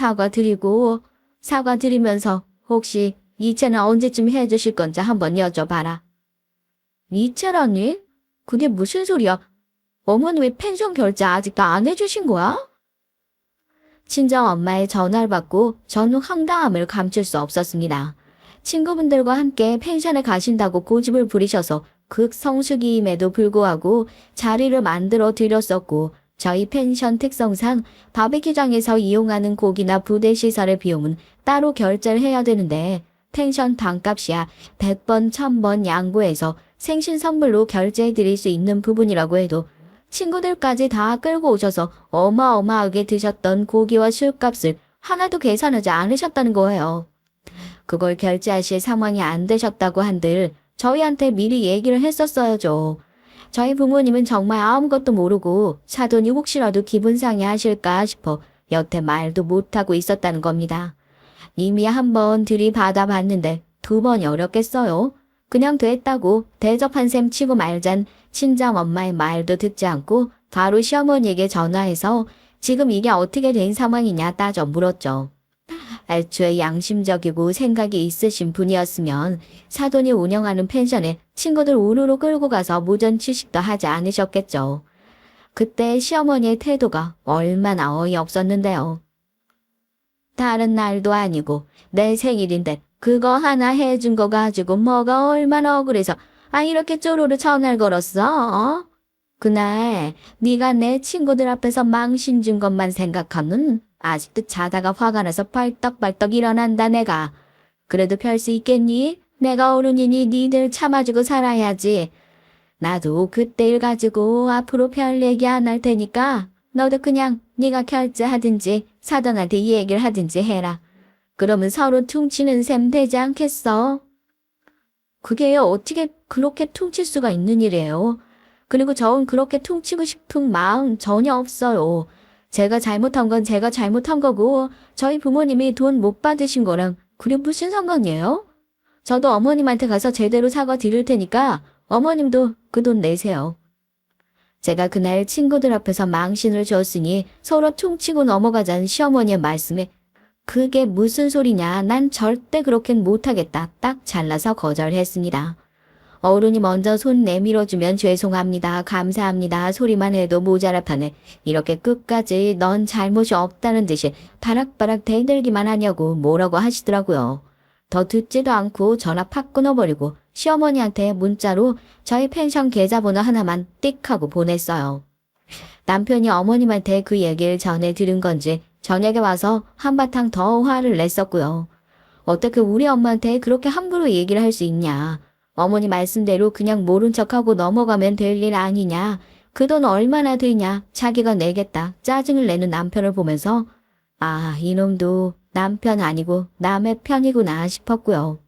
사과드리면서 혹시 이체는 언제쯤 해주실 건지 한번 여쭤봐라. 이체라니? 그게 무슨 소리야? 어머니 왜 펜션 결제 아직도 안 해주신 거야? 친정 엄마의 전화를 받고 저는 황당함을 감출 수 없었습니다. 친구분들과 함께 펜션에 가신다고 고집을 부리셔서 극성수기임에도 불구하고 자리를 만들어 드렸었고 저희 펜션 특성상 바비큐장에서 이용하는 고기나 부대 시설의 비용은 따로 결제를 해야 되는데 펜션 방값이야 100번 1000번 양보해서 생신 선물로 결제해 드릴 수 있는 부분이라고 해도 친구들까지 다 끌고 오셔서 어마어마하게 드셨던 고기와 술값을 하나도 계산하지 않으셨다는 거예요. 그걸 결제하실 상황이 안 되셨다고 한들 저희한테 미리 얘기를 했었어야죠. 저희 부모님은 정말 아무것도 모르고 사돈이 혹시라도 기분 상해 하실까 싶어 여태 말도 못하고 있었다는 겁니다. 이미 한번 들이받아 봤는데 2번이 어렵겠어요. 그냥 됐다고 대접한 셈 치고 말잔 친정 엄마의 말도 듣지 않고 바로 시어머니에게 전화해서 지금 이게 어떻게 된 상황이냐 따져 물었죠. 애초에 양심적이고 생각이 있으신 분이었으면 사돈이 운영하는 펜션에 친구들 우르르 끌고 가서 무전 취식도 하지 않으셨겠죠. 그때 시어머니의 태도가 얼마나 어이없었는데요. 다른 날도 아니고 내 생일인데 그거 하나 해준 거 가지고 뭐가 얼마나 억울해서 이렇게 쪼르르 전화를 걸었어? 그날 네가 내 친구들 앞에서 망신 준 것만 생각하면 아직도 자다가 화가 나서 벌떡벌떡 일어난다 내가. 그래도 별 수 있겠니? 내가 어른이니 니들 참아주고 살아야지. 나도 그때 일 가지고 앞으로 별 얘기 안 할 테니까 너도 그냥 네가 결제하든지 사돈한테 이 얘기를 하든지 해라. 그러면 서로 퉁치는 셈 되지 않겠어? 그게 어떻게 그렇게 퉁칠 수가 있는 일이에요. 그리고 전 그렇게 퉁치고 싶은 마음 전혀 없어요. 제가 잘못한 건 제가 잘못한 거고 저희 부모님이 돈 못 받으신 거랑 그게 무슨 상관이에요? 저도 어머님한테 가서 제대로 사과 드릴 테니까 어머님도 그 돈 내세요. 제가 그날 친구들 앞에서 망신을 줬으니 서로 퉁치고 넘어가자는 시어머니의 말씀에 그게 무슨 소리냐 난 절대 그렇게는 못하겠다 딱 잘라서 거절했습니다. 어른이 먼저 손 내밀어주면 죄송합니다 감사합니다 소리만 해도 모자랄 판에 이렇게 끝까지 넌 잘못이 없다는 듯이 바락바락 대들기만 하냐고 뭐라고 하시더라고요. 더 듣지도 않고 전화 팍 끊어버리고 시어머니한테 문자로 저희 펜션 계좌번호 하나만 띡 하고 보냈어요. 남편이 어머님한테 그 얘기를 전해 들은 건지 저녁에 와서 한바탕 더 화를 냈었고요. 어떻게 우리 엄마한테 그렇게 함부로 얘기를 할 수 있냐. 어머니 말씀대로 그냥 모른 척하고 넘어가면 될 일 아니냐. 그 돈 얼마나 되냐? 자기가 내겠다. 짜증을 내는 남편을 보면서 아, 이놈도 남편 아니고 남의 편이구나 싶었고요.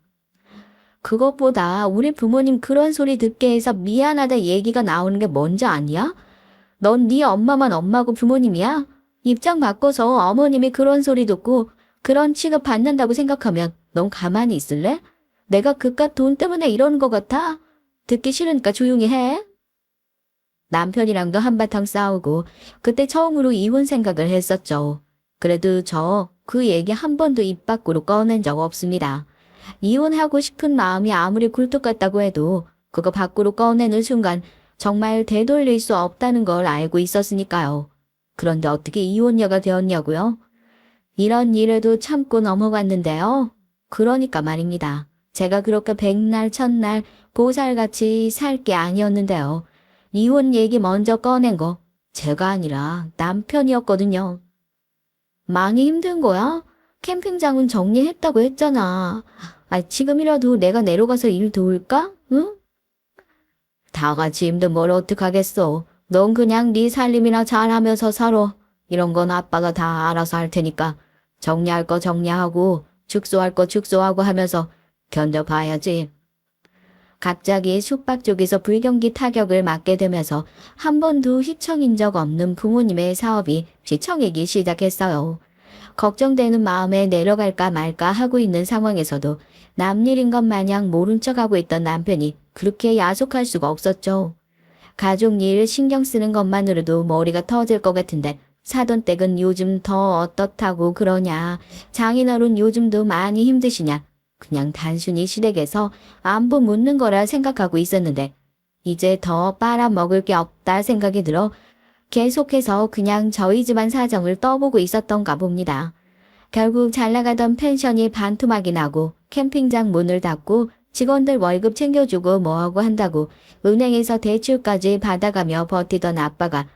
그것보다 우리 부모님 그런 소리 듣게 해서 미안하다 얘기가 나오는 게 먼저 아니야? 넌 네 엄마만 엄마고 부모님이야? 입장 바꿔서 어머님이 그런 소리 듣고 그런 취급 받는다고 생각하면 넌 가만히 있을래? 내가 그깟 돈 때문에 이러는 것 같아? 듣기 싫으니까 조용히 해. 남편이랑도 한바탕 싸우고 그때 처음으로 이혼 생각을 했었죠. 그래도 저 그 얘기 한 번도 입 밖으로 꺼낸 적 없습니다. 이혼하고 싶은 마음이 아무리 굴뚝 같다고 해도 그거 밖으로 꺼내는 순간 정말 되돌릴 수 없다는 걸 알고 있었으니까요. 그런데 어떻게 이혼녀가 되었냐고요? 이런 일에도 참고 넘어갔는데요. 그러니까 말입니다. 제가 그렇게 백날 첫날 보살같이 살 게 아니었는데요. 이혼 얘기 먼저 꺼낸 거 제가 아니라 남편이었거든요. 많이 힘든 거야? 캠핑장은 정리했다고 했잖아. 아, 지금이라도 내가 내려가서 일 도울까? 응? 다 같이 힘든 뭘 어떡하겠어. 넌 그냥 네 살림이나 잘하면서 살아. 이런 건 아빠가 다 알아서 할 테니까 정리할 거 정리하고 축소할 거 축소하고 하면서 견뎌봐야지. 갑자기 숙박 쪽에서 불경기 타격을 맞게 되면서 한 번도 휘청인 적 없는 부모님의 사업이 휘청이기 시작했어요. 걱정되는 마음에 내려갈까 말까 하고 있는 상황에서도 남일인 것 마냥 모른 척하고 있던 남편이 그렇게 야속할 수가 없었죠. 가족 일 신경 쓰는 것만으로도 머리가 터질 것 같은데 사돈댁은 요즘 더 어떻다고 그러냐. 장인어른 요즘도 많이 힘드시냐. 그냥 단순히 시댁에서 안부 묻는 거라 생각하고 있었는데 이제 더 빨아먹을 게 없다 생각이 들어 계속해서 그냥 저희 집안 사정을 떠보고 있었던가 봅니다. 결국 잘 나가던 펜션이 반토막이 나고 캠핑장 문을 닫고 직원들 월급 챙겨주고 뭐하고 한다고 은행에서 대출까지 받아가며 버티던 아빠가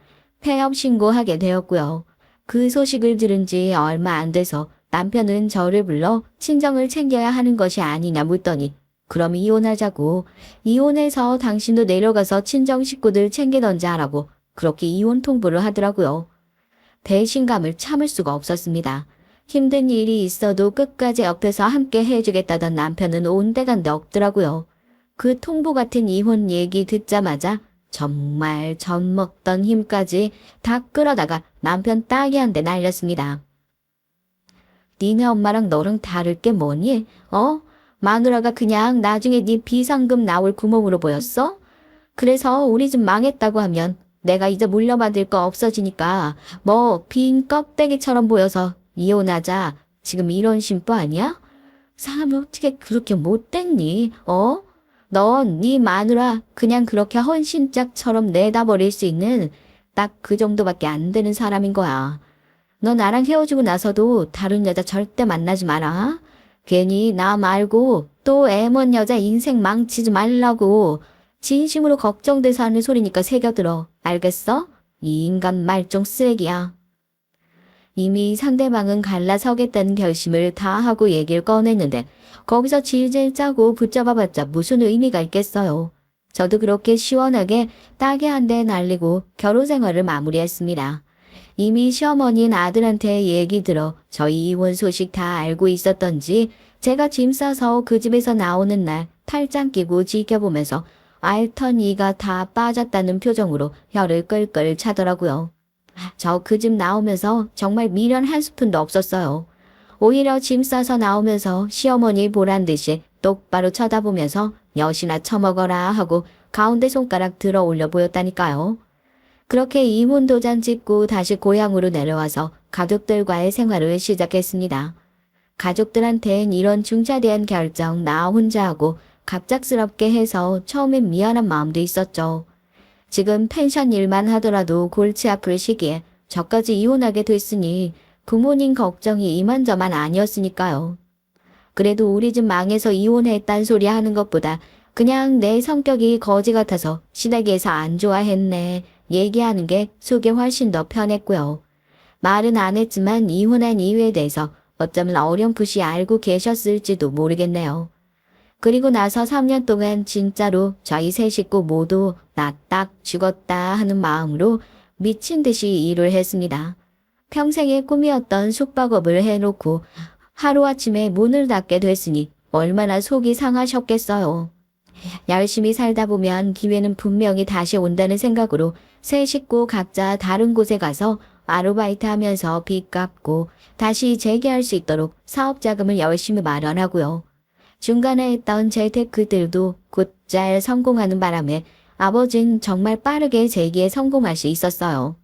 폐업 신고하게 되었고요. 그 소식을 들은 지 얼마 안 돼서 남편은 저를 불러 친정을 챙겨야 하는 것이 아니냐 묻더니 그럼 이혼하자고. 이혼해서 당신도 내려가서 친정 식구들 챙기던지 하라고 그렇게 이혼 통보를 하더라고요. 배신감을 참을 수가 없었습니다. 힘든 일이 있어도 끝까지 옆에서 함께 해주겠다던 남편은 온데간데 없더라고요. 그 통보 같은 이혼 얘기 듣자마자 정말 젖먹던 힘까지 다 끌어다가 남편 따귀 한 대 날렸습니다. 니네 엄마랑 너랑 다를 게 뭐니? 마누라가 그냥 나중에 네 비상금 나올 구멍으로 보였어? 그래서 우리 집 망했다고 하면 내가 이제 물려받을 거 없어지니까 뭐 빈 껍데기처럼 보여서 이혼하자. 지금 이런 심보 아니야? 사람이 어떻게 그렇게 못됐니? 넌 네 마누라 그냥 그렇게 헌신짝처럼 내다버릴 수 있는 딱 그 정도밖에 안 되는 사람인 거야. 너 나랑 헤어지고 나서도 다른 여자 절대 만나지 마라. 괜히 나 말고 또 애먼 여자 인생 망치지 말라고. 진심으로 걱정돼서 하는 소리니까 새겨들어. 알겠어? 이 인간 말종 쓰레기야. 이미 상대방은 갈라서겠다는 결심을 다 하고 얘기를 꺼냈는데 거기서 질질 짜고 붙잡아봤자 무슨 의미가 있겠어요. 저도 그렇게 시원하게 따개 한 대 날리고 결혼 생활을 마무리했습니다. 이미 시어머니는 아들한테 얘기 들어 저희 이혼 소식 다 알고 있었던지 제가 짐 싸서 그 집에서 나오는 날 팔짱 끼고 지켜보면서 알턴 이가 다 빠졌다는 표정으로 혀를 끌끌 차더라고요. 저 그 집 나오면서 정말 미련 한 스푼도 없었어요. 오히려 짐 싸서 나오면서 시어머니 보란 듯이 똑바로 쳐다보면서 여시나 처먹어라 하고 가운데 손가락 들어 올려 보였다니까요. 그렇게 이혼 도장 찍고 다시 고향으로 내려와서 가족들과의 생활을 시작했습니다. 가족들한텐 이런 중차대한 결정 나 혼자 하고 갑작스럽게 해서 처음엔 미안한 마음도 있었죠. 지금 펜션 일만 하더라도 골치 아플 시기에 저까지 이혼하게 됐으니 부모님 걱정이 이만저만 아니었으니까요. 그래도 우리 집 망해서 이혼했단 소리 하는 것보다 그냥 내 성격이 거지 같아서 시댁에서 안 좋아했네 얘기하는 게 속이 훨씬 더 편했고요. 말은 안 했지만 이혼한 이유에 대해서 어쩌면 어렴풋이 알고 계셨을지도 모르겠네요. 그리고 나서 3년 동안 진짜로 저희 세 식구 모두 나 딱 죽었다 하는 마음으로 미친 듯이 일을 했습니다. 평생의 꿈이었던 숙박업을 해놓고 하루아침에 문을 닫게 됐으니 얼마나 속이 상하셨겠어요. 열심히 살다 보면 기회는 분명히 다시 온다는 생각으로 세 식구 각자 다른 곳에 가서 아르바이트 하면서 빚 갚고 다시 재기할 수 있도록 사업 자금을 열심히 마련하고요. 중간에 했던 재테크들도 곧잘 성공하는 바람에 아버지는 정말 빠르게 재기에 성공할 수 있었어요.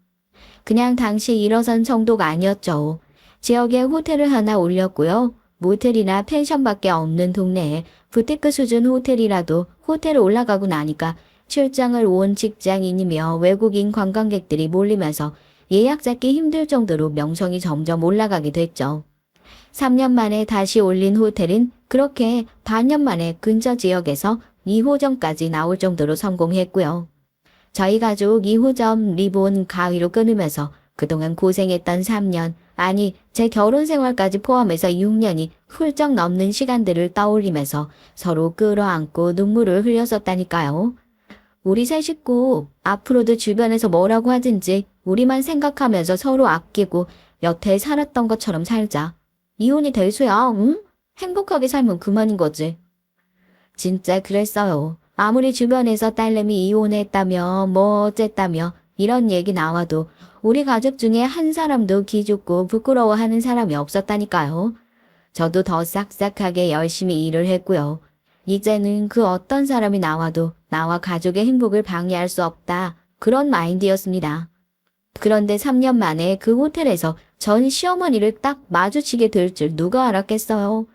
그냥 당시 일어선 정도가 아니었죠. 지역에 호텔을 하나 올렸고요. 모텔이나 펜션밖에 없는 동네에 부티크 수준 호텔이라도 호텔에 올라가고 나니까 출장을 온 직장인이며 외국인 관광객들이 몰리면서 예약 잡기 힘들 정도로 명성이 점점 올라가게 됐죠. 3년 만에 다시 올린 호텔은 그렇게 반년 만에 근처 지역에서 2호점까지 나올 정도로 성공했고요. 저희 가족 2호점 리본 가위로 끊으면서 그동안 고생했던 3년, 아니 제 결혼 생활까지 포함해서 6년이 훌쩍 넘는 시간들을 떠올리면서 서로 끌어안고 눈물을 흘렸었다니까요. 우리 세 식구 앞으로도 주변에서 뭐라고 하든지 우리만 생각하면서 서로 아끼고 여태 살았던 것처럼 살자. 이혼이 될 수야, 응? 행복하게 살면 그만인 거지. 진짜 그랬어요. 아무리 주변에서 딸내미 이혼했다며 뭐 어쨌다며 이런 얘기 나와도 우리 가족 중에 한 사람도 기죽고 부끄러워하는 사람이 없었다니까요. 저도 더 싹싹하게 열심히 일을 했고요. 이제는 그 어떤 사람이 나와도 나와 가족의 행복을 방해할 수 없다. 그런 마인드였습니다. 그런데 3년 만에 그 호텔에서 전 시어머니를 딱 마주치게 될 줄 누가 알았겠어요.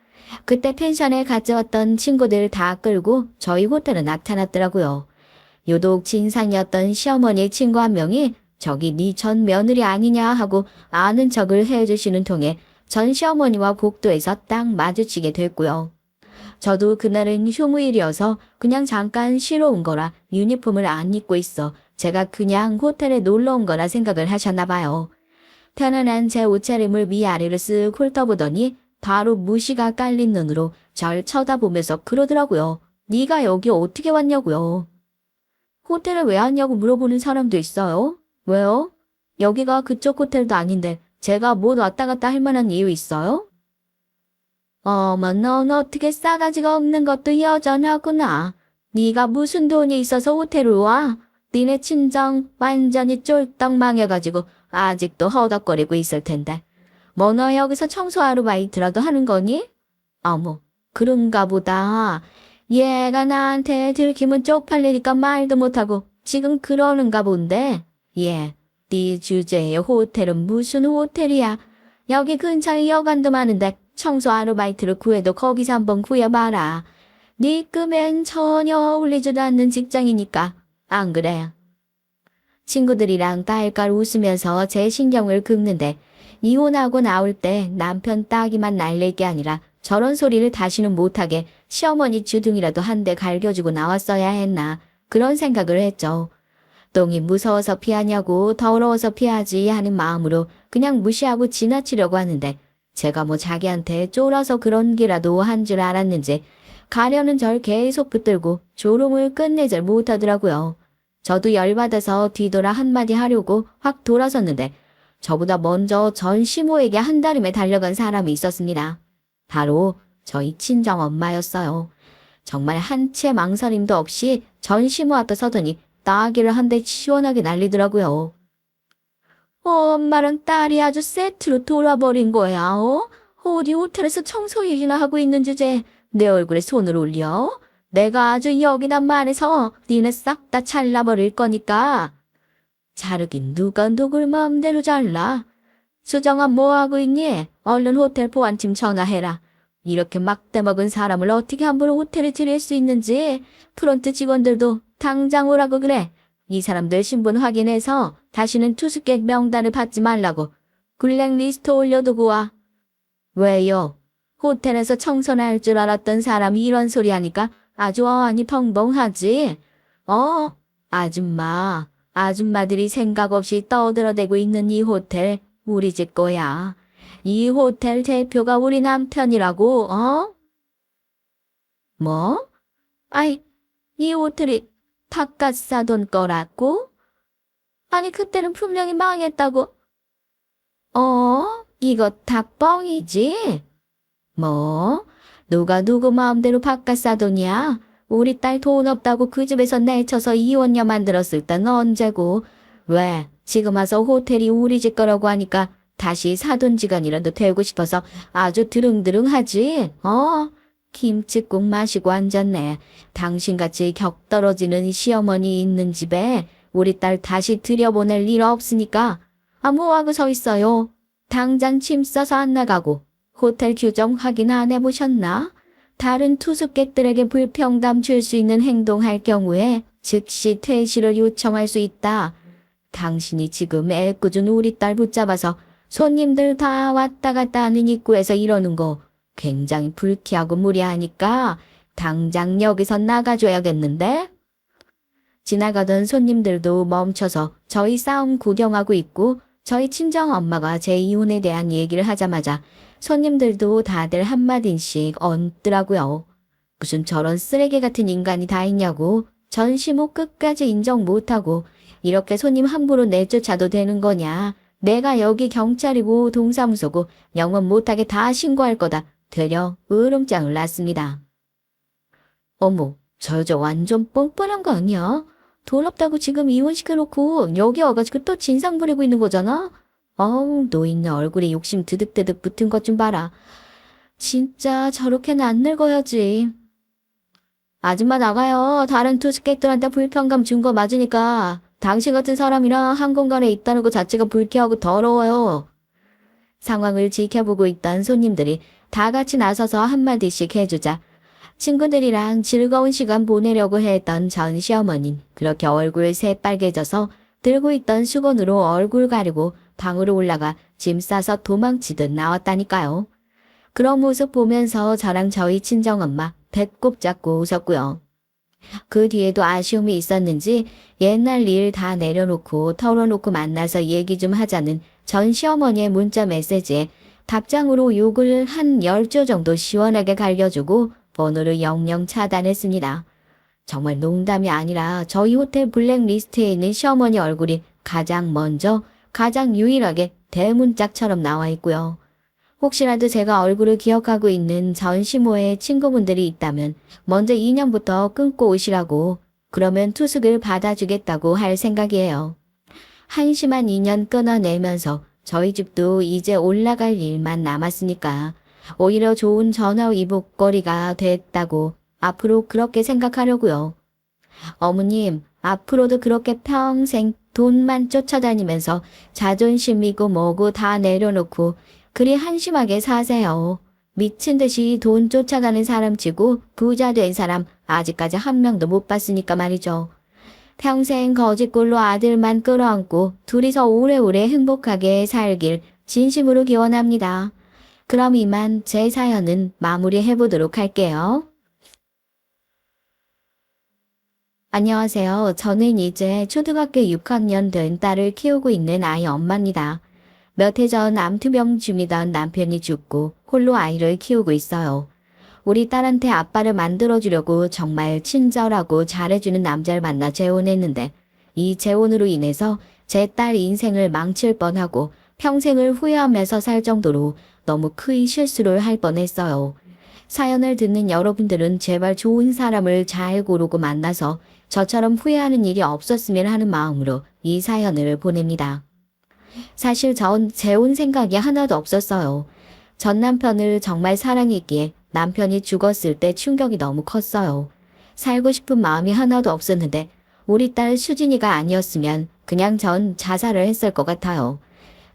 그때 펜션에 같이 왔던 친구들 다 끌고 저희 호텔에 나타났더라고요. 유독 진상이었던 시어머니의 친구 한 명이 저기 네 전 며느리 아니냐 하고 아는 척을 해주시는 통에 전 시어머니와 복도에서 딱 마주치게 됐고요. 저도 그날은 휴무일이어서 그냥 잠깐 쉬러 온 거라 유니폼을 안 입고 있어 제가 그냥 호텔에 놀러 온 거라 생각을 하셨나 봐요. 편안한 제 옷차림을 위아래로 쓱 훑어보더니 바로 무시가 깔린 눈으로 절 쳐다보면서 그러더라고요. 네가 여기 어떻게 왔냐고요. 호텔에 왜 왔냐고 물어보는 사람도 있어요. 왜요? 여기가 그쪽 호텔도 아닌데 제가 못 왔다 갔다 할 만한 이유 있어요? 어머, 넌 어떻게 싸가지가 없는 것도 여전하구나. 네가 무슨 돈이 있어서 호텔을 와? 니네 친정 완전히 쫄딱 망해가지고 아직도 허덕거리고 있을 텐데. 뭐 너 여기서 청소 아르바이트라도 하는 거니? 어머, 그런가 보다. 얘가 나한테 들키면 쪽팔리니까 말도 못하고 지금 그러는가 본데. 예, 네 주제의 호텔은 무슨 호텔이야. 여기 근처에 여관도 많은데 청소 아르바이트를 구해도 거기서 한번 구해봐라. 네 꿈엔 전혀 어울리지도 않는 직장이니까. 안 그래? 친구들이랑 깔깔 웃으면서 제 신경을 긁는데 이혼하고 나올 때 남편 따기만 날릴 게 아니라 저런 소리를 다시는 못하게 시어머니 주둥이라도 한 대 갈겨주고 나왔어야 했나 그런 생각을 했죠. 똥이 무서워서 피하냐고 더러워서 피하지 하는 마음으로 그냥 무시하고 지나치려고 하는데 제가 뭐 자기한테 쫄아서 그런 기라도 한 줄 알았는지 가려는 절 계속 붙들고 조롱을 끝내질 못하더라고요. 저도 열받아서 뒤돌아 한마디 하려고 확 돌아섰는데 저보다 먼저 전 시모에게 한달음에 달려간 사람이 있었습니다. 바로 저희 친정엄마였어요. 정말 한 채 망설임도 없이 전 시모 앞에 서더니 따귀를 한 대 시원하게 날리더라고요. 엄마랑 딸이 아주 세트로 돌아버린 거야. 어디 호텔에서 청소 일이나 하고 있는 주제에 내 얼굴에 손을 올려? 내가 아주 여기다 말해서 니네 싹 다 잘라버릴 거니까. 자르긴 누가 누굴 마음대로 잘라. 수정아 뭐하고 있니? 얼른 호텔 보안팀 전화해라. 이렇게 막대먹은 사람을 어떻게 함부로 호텔에 들일 수 있는지 프론트 직원들도 당장 오라고 그래. 이 사람들 신분 확인해서 다시는 투숙객 명단을 받지 말라고 블랙리스트 올려두고 와. 왜요? 호텔에서 청소나 할 줄 알았던 사람이 이런 소리 하니까 아주 어안이 벙벙하지. 아줌마들이 생각 없이 떠들어대고 있는 이 호텔 우리 집 거야. 이 호텔 대표가 우리 남편이라고, 뭐? 아이, 이 호텔이 바깥 사돈 거라고? 아니, 그때는 분명히 망했다고. 이거 다 뻥이지? 뭐? 누가 누구 마음대로 바깥 사돈이야? 우리 딸 돈 없다고 그 집에서 내쳐서 이혼녀 만들었을 땐 언제고? 왜? 지금 와서 호텔이 우리 집 거라고 하니까 다시 사돈지간이라도 되고 싶어서 아주 드릉드릉하지? 김치국 마시고 앉았네. 당신같이 격 떨어지는 시어머니 있는 집에 우리 딸 다시 들여보낼 일 없으니까 뭐하고 서 있어요? 당장 짐 싸서 안 나가고 호텔 규정 확인 안 해보셨나? 다른 투숙객들에게 불평감 줄 수 있는 행동할 경우에 즉시 퇴실을 요청할 수 있다. 당신이 지금 애꿎은 우리 딸 붙잡아서 손님들 다 왔다 갔다 하는 입구에서 이러는 거 굉장히 불쾌하고 무례하니까 당장 여기서 나가줘야겠는데? 지나가던 손님들도 멈춰서 저희 싸움 구경하고 있고 저희 친정엄마가 제 이혼에 대한 얘기를 하자마자 손님들도 다들 한마디씩 얹더라고요. 무슨 저런 쓰레기 같은 인간이 다 있냐고. 전시모 끝까지 인정 못하고 이렇게 손님 함부로 내쫓아도 되는 거냐. 내가 여기 경찰이고 동사무소고 영업 못하게 다 신고할 거다. 되려 으름장을 놨습니다. 어머, 저 여자 완전 뻔뻔한 거 아니야? 돈 없다고 지금 이혼시켜놓고 여기 와가지고 또 진상 부리고 있는 거잖아? 노인 얼굴에 욕심 드득드득 붙은 것 좀 봐라. 진짜 저렇게는 안 늙어야지. 아줌마 나가요. 다른 투숙객들한테 불편감 준 거 맞으니까 당신 같은 사람이랑 한 공간에 있다는 것 자체가 불쾌하고 더러워요. 상황을 지켜보고 있던 손님들이 다 같이 나서서 한마디씩 해주자 친구들이랑 즐거운 시간 보내려고 했던 전 시어머니는 그렇게 얼굴 새빨개져서 들고 있던 수건으로 얼굴 가리고 방으로 올라가 짐 싸서 도망치듯 나왔다니까요. 그런 모습 보면서 저랑 저희 친정엄마 배꼽 잡고 웃었고요. 그 뒤에도 아쉬움이 있었는지 옛날 일 다 내려놓고 털어놓고 만나서 얘기 좀 하자는 전 시어머니의 문자 메시지에 답장으로 욕을 한 10조 정도 시원하게 갈겨주고 번호를 영영 차단했습니다. 정말 농담이 아니라 저희 호텔 블랙리스트에 있는 시어머니 얼굴이 가장 먼저 가장 유일하게 대문짝처럼 나와 있고요. 혹시라도 제가 얼굴을 기억하고 있는 전 시모의 친구분들이 있다면 먼저 2년부터 끊고 오시라고 그러면 투숙을 받아주겠다고 할 생각이에요. 한심한 2년 끊어내면서 저희 집도 이제 올라갈 일만 남았으니까 오히려 좋은 전화위복거리가 됐다고 앞으로 그렇게 생각하려고요. 어머님, 앞으로도 그렇게 평생 돈만 쫓아다니면서 자존심이고 뭐고 다 내려놓고 그리 한심하게 사세요. 미친 듯이 돈 쫓아가는 사람치고 부자 된 사람 아직까지 한 명도 못 봤으니까 말이죠. 평생 거짓골로 아들만 끌어안고 둘이서 오래오래 행복하게 살길 진심으로 기원합니다. 그럼 이만 제 사연은 마무리해보도록 할게요. 안녕하세요. 저는 이제 초등학교 6학년 된 딸을 키우고 있는 아이 엄마입니다. 몇 해 전 암투병 중이던 남편이 죽고 홀로 아이를 키우고 있어요. 우리 딸한테 아빠를 만들어주려고 정말 친절하고 잘해주는 남자를 만나 재혼했는데 이 재혼으로 인해서 제 딸 인생을 망칠 뻔하고 평생을 후회하면서 살 정도로 너무 큰 실수를 할 뻔했어요. 사연을 듣는 여러분들은 제발 좋은 사람을 잘 고르고 만나서 저처럼 후회하는 일이 없었으면 하는 마음으로 이 사연을 보냅니다. 사실 전 재혼 생각이 하나도 없었어요. 전 남편을 정말 사랑했기에 남편이 죽었을 때 충격이 너무 컸어요. 살고 싶은 마음이 하나도 없었는데 우리 딸 수진이가 아니었으면 그냥 전 자살을 했을 것 같아요.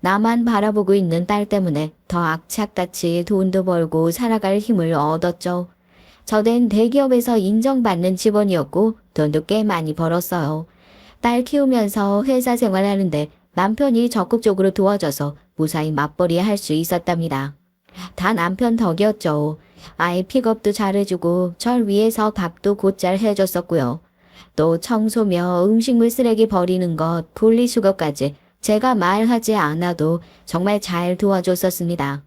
나만 바라보고 있는 딸 때문에 더 악착같이 돈도 벌고 살아갈 힘을 얻었죠. 저는 대기업에서 인정받는 직원이었고 돈도 꽤 많이 벌었어요. 딸 키우면서 회사 생활하는데 남편이 적극적으로 도와줘서 무사히 맞벌이 할 수 있었답니다. 다 남편 덕이었죠. 아이 픽업도 잘해주고 절 위해서 밥도 곧잘 해줬었고요. 또 청소며 음식물 쓰레기 버리는 것, 분리수거까지 제가 말하지 않아도 정말 잘 도와줬었습니다.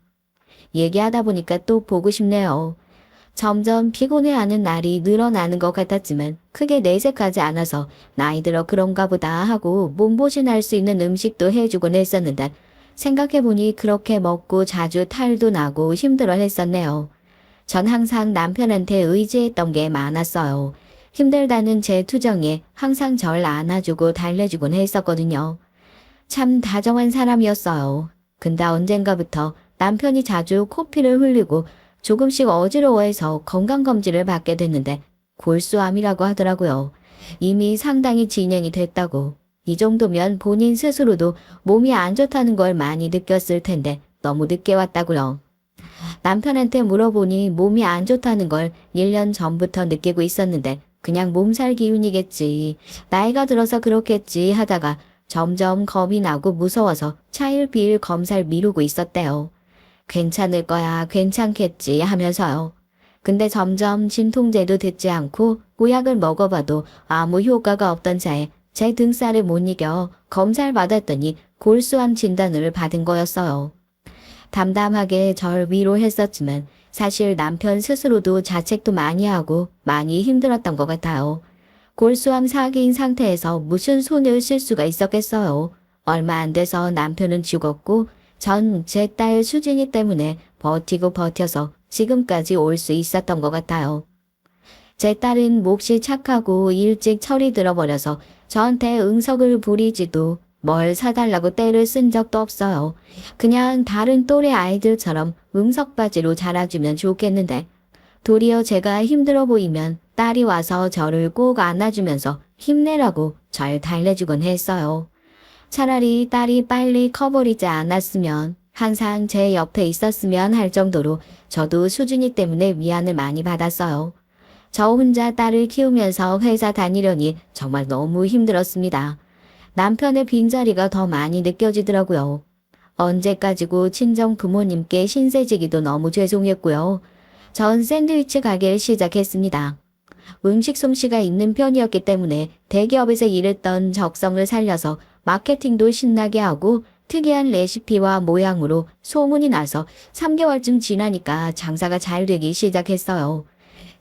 얘기하다 보니까 또 보고 싶네요. 점점 피곤해하는 날이 늘어나는 것 같았지만 크게 내색하지 않아서 나이 들어 그런가 보다 하고 몸보신할 수 있는 음식도 해주곤 했었는데 생각해보니 그렇게 먹고 자주 탈도 나고 힘들어 했었네요. 전 항상 남편한테 의지했던 게 많았어요. 힘들다는 제 투정에 항상 절 안아주고 달래주곤 했었거든요. 참 다정한 사람이었어요. 근데 언젠가부터 남편이 자주 코피를 흘리고 조금씩 어지러워해서 건강검진을 받게 됐는데 골수암이라고 하더라고요. 이미 상당히 진행이 됐다고. 이 정도면 본인 스스로도 몸이 안 좋다는 걸 많이 느꼈을 텐데 너무 늦게 왔다고요. 남편한테 물어보니 몸이 안 좋다는 걸 1년 전부터 느끼고 있었는데 그냥 몸살 기운이겠지. 나이가 들어서 그렇겠지 하다가 점점 겁이 나고 무서워서 차일피일 검사를 미루고 있었대요. 괜찮을 거야, 괜찮겠지 하면서요. 근데 점점 진통제도 듣지 않고 보약을 먹어봐도 아무 효과가 없던 차에 제 등살을 못 이겨 검사를 받았더니 골수암 진단을 받은 거였어요. 담담하게 절 위로했었지만 사실 남편 스스로도 자책도 많이 하고 많이 힘들었던 것 같아요. 골수암 사기인 상태에서 무슨 손을 쓸 수가 있었겠어요. 얼마 안 돼서 남편은 죽었고 전 제 딸 수진이 때문에 버티고 버텨서 지금까지 올 수 있었던 것 같아요. 제 딸은 몹시 착하고 일찍 철이 들어버려서 저한테 응석을 부리지도 뭘 사달라고 떼를 쓴 적도 없어요. 그냥 다른 또래 아이들처럼 응석바지로 자라주면 좋겠는데 도리어 제가 힘들어 보이면 딸이 와서 저를 꼭 안아주면서 힘내라고 절 달래주곤 했어요. 차라리 딸이 빨리 커버리지 않았으면 항상 제 옆에 있었으면 할 정도로 저도 수진이 때문에 위안을 많이 받았어요. 저 혼자 딸을 키우면서 회사 다니려니 정말 너무 힘들었습니다. 남편의 빈자리가 더 많이 느껴지더라고요. 언제까지고 친정 부모님께 신세지기도 너무 죄송했고요. 전 샌드위치 가게를 시작했습니다. 음식 솜씨가 있는 편이었기 때문에 대기업에서 일했던 적성을 살려서 마케팅도 신나게 하고 특이한 레시피와 모양으로 소문이 나서 3개월쯤 지나니까 장사가 잘 되기 시작했어요.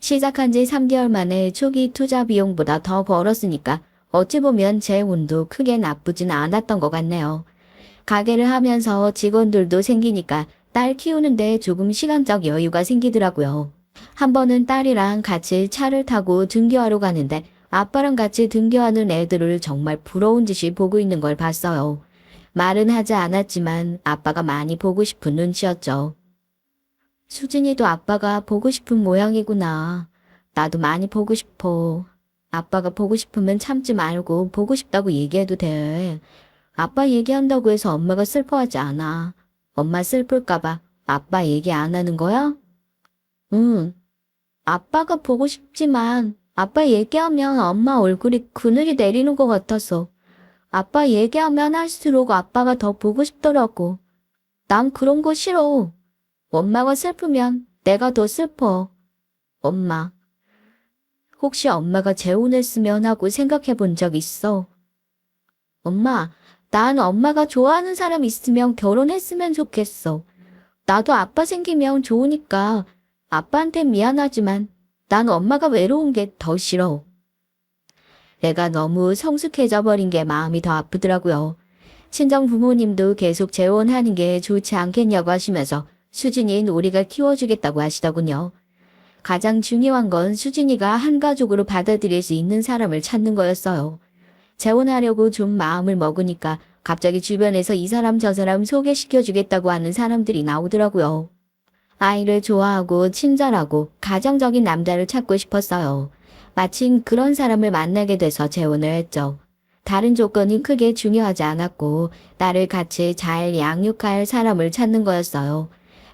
시작한 지 3개월 만에 초기 투자 비용보다 더 벌었으니까 어찌 보면 제 운도 크게 나쁘진 않았던 것 같네요. 가게를 하면서 직원들도 생기니까 딸 키우는데 조금 시간적 여유가 생기더라고요. 한 번은 딸이랑 같이 차를 타고 등교하러 가는데 아빠랑 같이 등교하는 애들을 정말 부러운 듯이 보고 있는 걸 봤어요. 말은 하지 않았지만 아빠가 많이 보고 싶은 눈치였죠. 수진이도 아빠가 보고 싶은 모양이구나. 나도 많이 보고 싶어. 아빠가 보고 싶으면 참지 말고 보고 싶다고 얘기해도 돼. 아빠 얘기한다고 해서 엄마가 슬퍼하지 않아. 엄마 슬플까봐 아빠 얘기 안 하는 거야? 응. 아빠가 보고 싶지만 아빠 얘기하면 엄마 얼굴이 그늘이 내리는 것 같아서 아빠 얘기하면 할수록 아빠가 더 보고 싶더라고. 난 그런 거 싫어. 엄마가 슬프면 내가 더 슬퍼. 엄마. 혹시 엄마가 재혼했으면 하고 생각해 본 적 있어? 엄마, 난 엄마가 좋아하는 사람 있으면 결혼했으면 좋겠어. 나도 아빠 생기면 좋으니까 아빠한테 미안하지만 난 엄마가 외로운 게 더 싫어. 내가 너무 성숙해져 버린 게 마음이 더 아프더라고요. 친정 부모님도 계속 재혼하는 게 좋지 않겠냐고 하시면서 수진이는 우리가 키워주겠다고 하시더군요. 가장 중요한 건 수진이가 한 가족으로 받아들일 수 있는 사람을 찾는 거였어요. 재혼하려고 좀 마음을 먹으니까 갑자기 주변에서 이 사람 저 사람 소개시켜주겠다고 하는 사람들이 나오더라고요. 아이를 좋아하고 친절하고 가정적인 남자를 찾고 싶었어요. 마침 그런 사람을 만나게 돼서 재혼을 했죠. 다른 조건이 크게 중요하지 않았고 딸을 같이 잘 양육할 사람을 찾는 거였어요.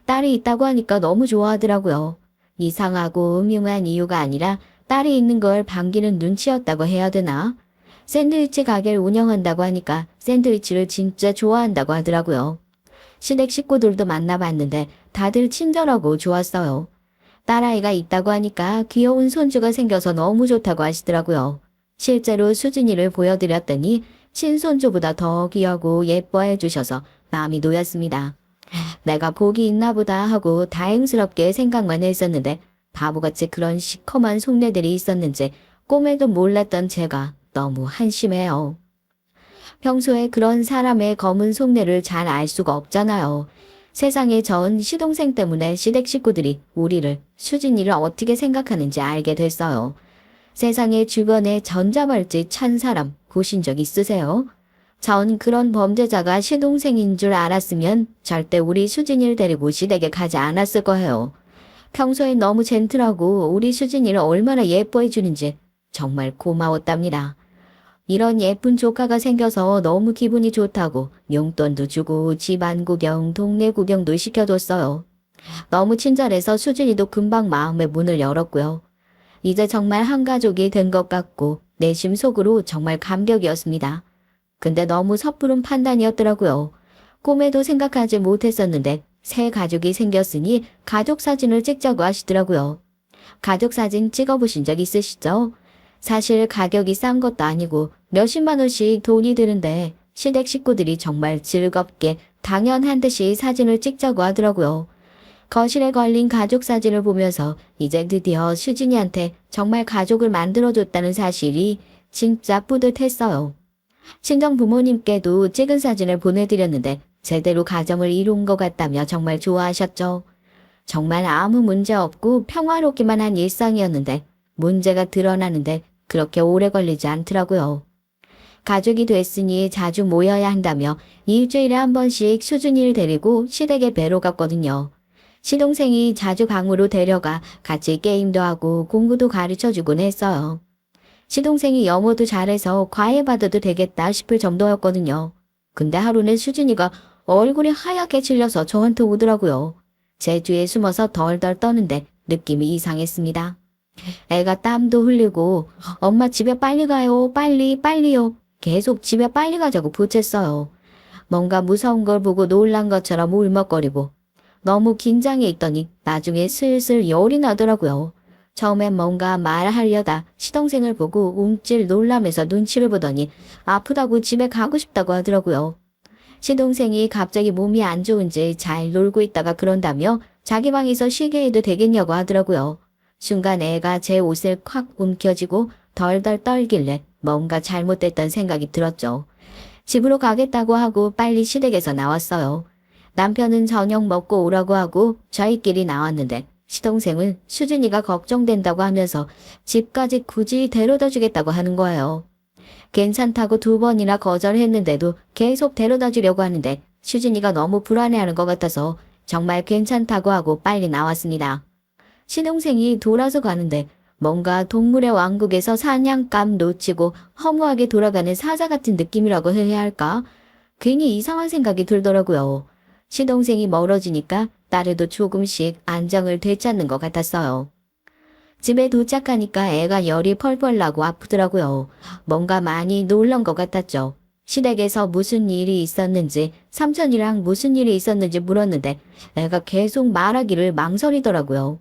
딸이 있다고 하니까 너무 좋아하더라고요. 이상하고 음흉한 이유가 아니라 딸이 있는 걸 반기는 눈치였다고 해야 되나? 샌드위치 가게를 운영한다고 하니까 샌드위치를 진짜 좋아한다고 하더라고요. 시댁 식구들도 만나봤는데 다들 친절하고 좋았어요. 딸아이가 있다고 하니까 귀여운 손주가 생겨서 너무 좋다고 하시더라고요. 실제로 수진이를 보여드렸더니 친손주보다 더 귀하고 예뻐해 주셔서 마음이 놓였습니다. 내가 복이 있나 보다 하고 다행스럽게 생각만 했었는데 바보같이 그런 시커먼 속내들이 있었는지 꿈에도 몰랐던 제가 너무 한심해요. 평소에 그런 사람의 검은 속내를 잘 알 수가 없잖아요. 세상에 전 시동생 때문에 시댁 식구들이 우리를, 수진이를 어떻게 생각하는지 알게 됐어요. 세상에 주변에 전자발찌 찬 사람 보신 적 있으세요? 전 그런 범죄자가 시동생인 줄 알았으면 절대 우리 수진이를 데리고 시댁에 가지 않았을 거예요. 평소에 너무 젠틀하고 우리 수진이를 얼마나 예뻐해 주는지 정말 고마웠답니다. 이런 예쁜 조카가 생겨서 너무 기분이 좋다고 용돈도 주고 집안 구경, 동네 구경도 시켜줬어요. 너무 친절해서 수진이도 금방 마음의 문을 열었고요. 이제 정말 한 가족이 된 것 같고 내심 속으로 정말 감격이었습니다. 근데 너무 섣부른 판단이었더라고요. 꿈에도 생각하지 못했었는데 새 가족이 생겼으니 가족 사진을 찍자고 하시더라고요. 가족 사진 찍어보신 적 있으시죠? 사실 가격이 싼 것도 아니고 몇십만 원씩 돈이 드는데 시댁 식구들이 정말 즐겁게 당연한 듯이 사진을 찍자고 하더라고요. 거실에 걸린 가족 사진을 보면서 이제 드디어 수진이한테 정말 가족을 만들어줬다는 사실이 진짜 뿌듯했어요. 친정 부모님께도 찍은 사진을 보내드렸는데 제대로 가정을 이룬 것 같다며 정말 좋아하셨죠. 정말 아무 문제 없고 평화롭기만 한 일상이었는데 문제가 드러나는데 그렇게 오래 걸리지 않더라고요. 가족이 됐으니 자주 모여야 한다며 일주일에 한 번씩 수준이를 데리고 시댁에 뵈러 갔거든요. 시동생이 자주 방으로 데려가 같이 게임도 하고 공부도 가르쳐주곤 했어요. 시동생이 영어도 잘해서 과외 받아도 되겠다 싶을 정도였거든요. 근데 하루는 수진이가 얼굴이 하얗게 질려서 저한테 오더라고요. 제 뒤에 숨어서 덜덜 떠는데 느낌이 이상했습니다. 애가 땀도 흘리고 엄마 집에 빨리 가요. 빨리요. 계속 집에 빨리 가자고 부쳤어요. 뭔가 무서운 걸 보고 놀란 것처럼 울먹거리고 너무 긴장해 있더니 나중에 슬슬 열이 나더라고요. 처음엔 뭔가 말하려다 시동생을 보고 움찔 놀라면서 눈치를 보더니 아프다고 집에 가고 싶다고 하더라고요. 시동생이 갑자기 몸이 안 좋은지 잘 놀고 있다가 그런다며 자기 방에서 쉬게 해도 되겠냐고 하더라고요. 순간 애가 제 옷을 콱 움켜쥐고 덜덜 떨길래 뭔가 잘못됐던 생각이 들었죠. 집으로 가겠다고 하고 빨리 시댁에서 나왔어요. 남편은 저녁 먹고 오라고 하고 저희끼리 나왔는데 시동생은 수진이가 걱정된다고 하면서 집까지 굳이 데려다 주겠다고 하는 거예요. 괜찮다고 2번이나 거절했는데도 계속 데려다 주려고 하는데 수진이가 너무 불안해하는 것 같아서 정말 괜찮다고 하고 빨리 나왔습니다. 시동생이 돌아서 가는데 뭔가 동물의 왕국에서 사냥감 놓치고 허무하게 돌아가는 사자 같은 느낌이라고 해야 할까? 괜히 이상한 생각이 들더라고요. 시동생이 멀어지니까 딸에도 조금씩 안정을 되찾는 것 같았어요. 집에 도착하니까 애가 열이 펄펄 나고 아프더라고요. 뭔가 많이 놀란 것 같았죠. 시댁에서 무슨 일이 있었는지, 삼촌이랑 무슨 일이 있었는지 물었는데 애가 계속 말하기를 망설이더라고요.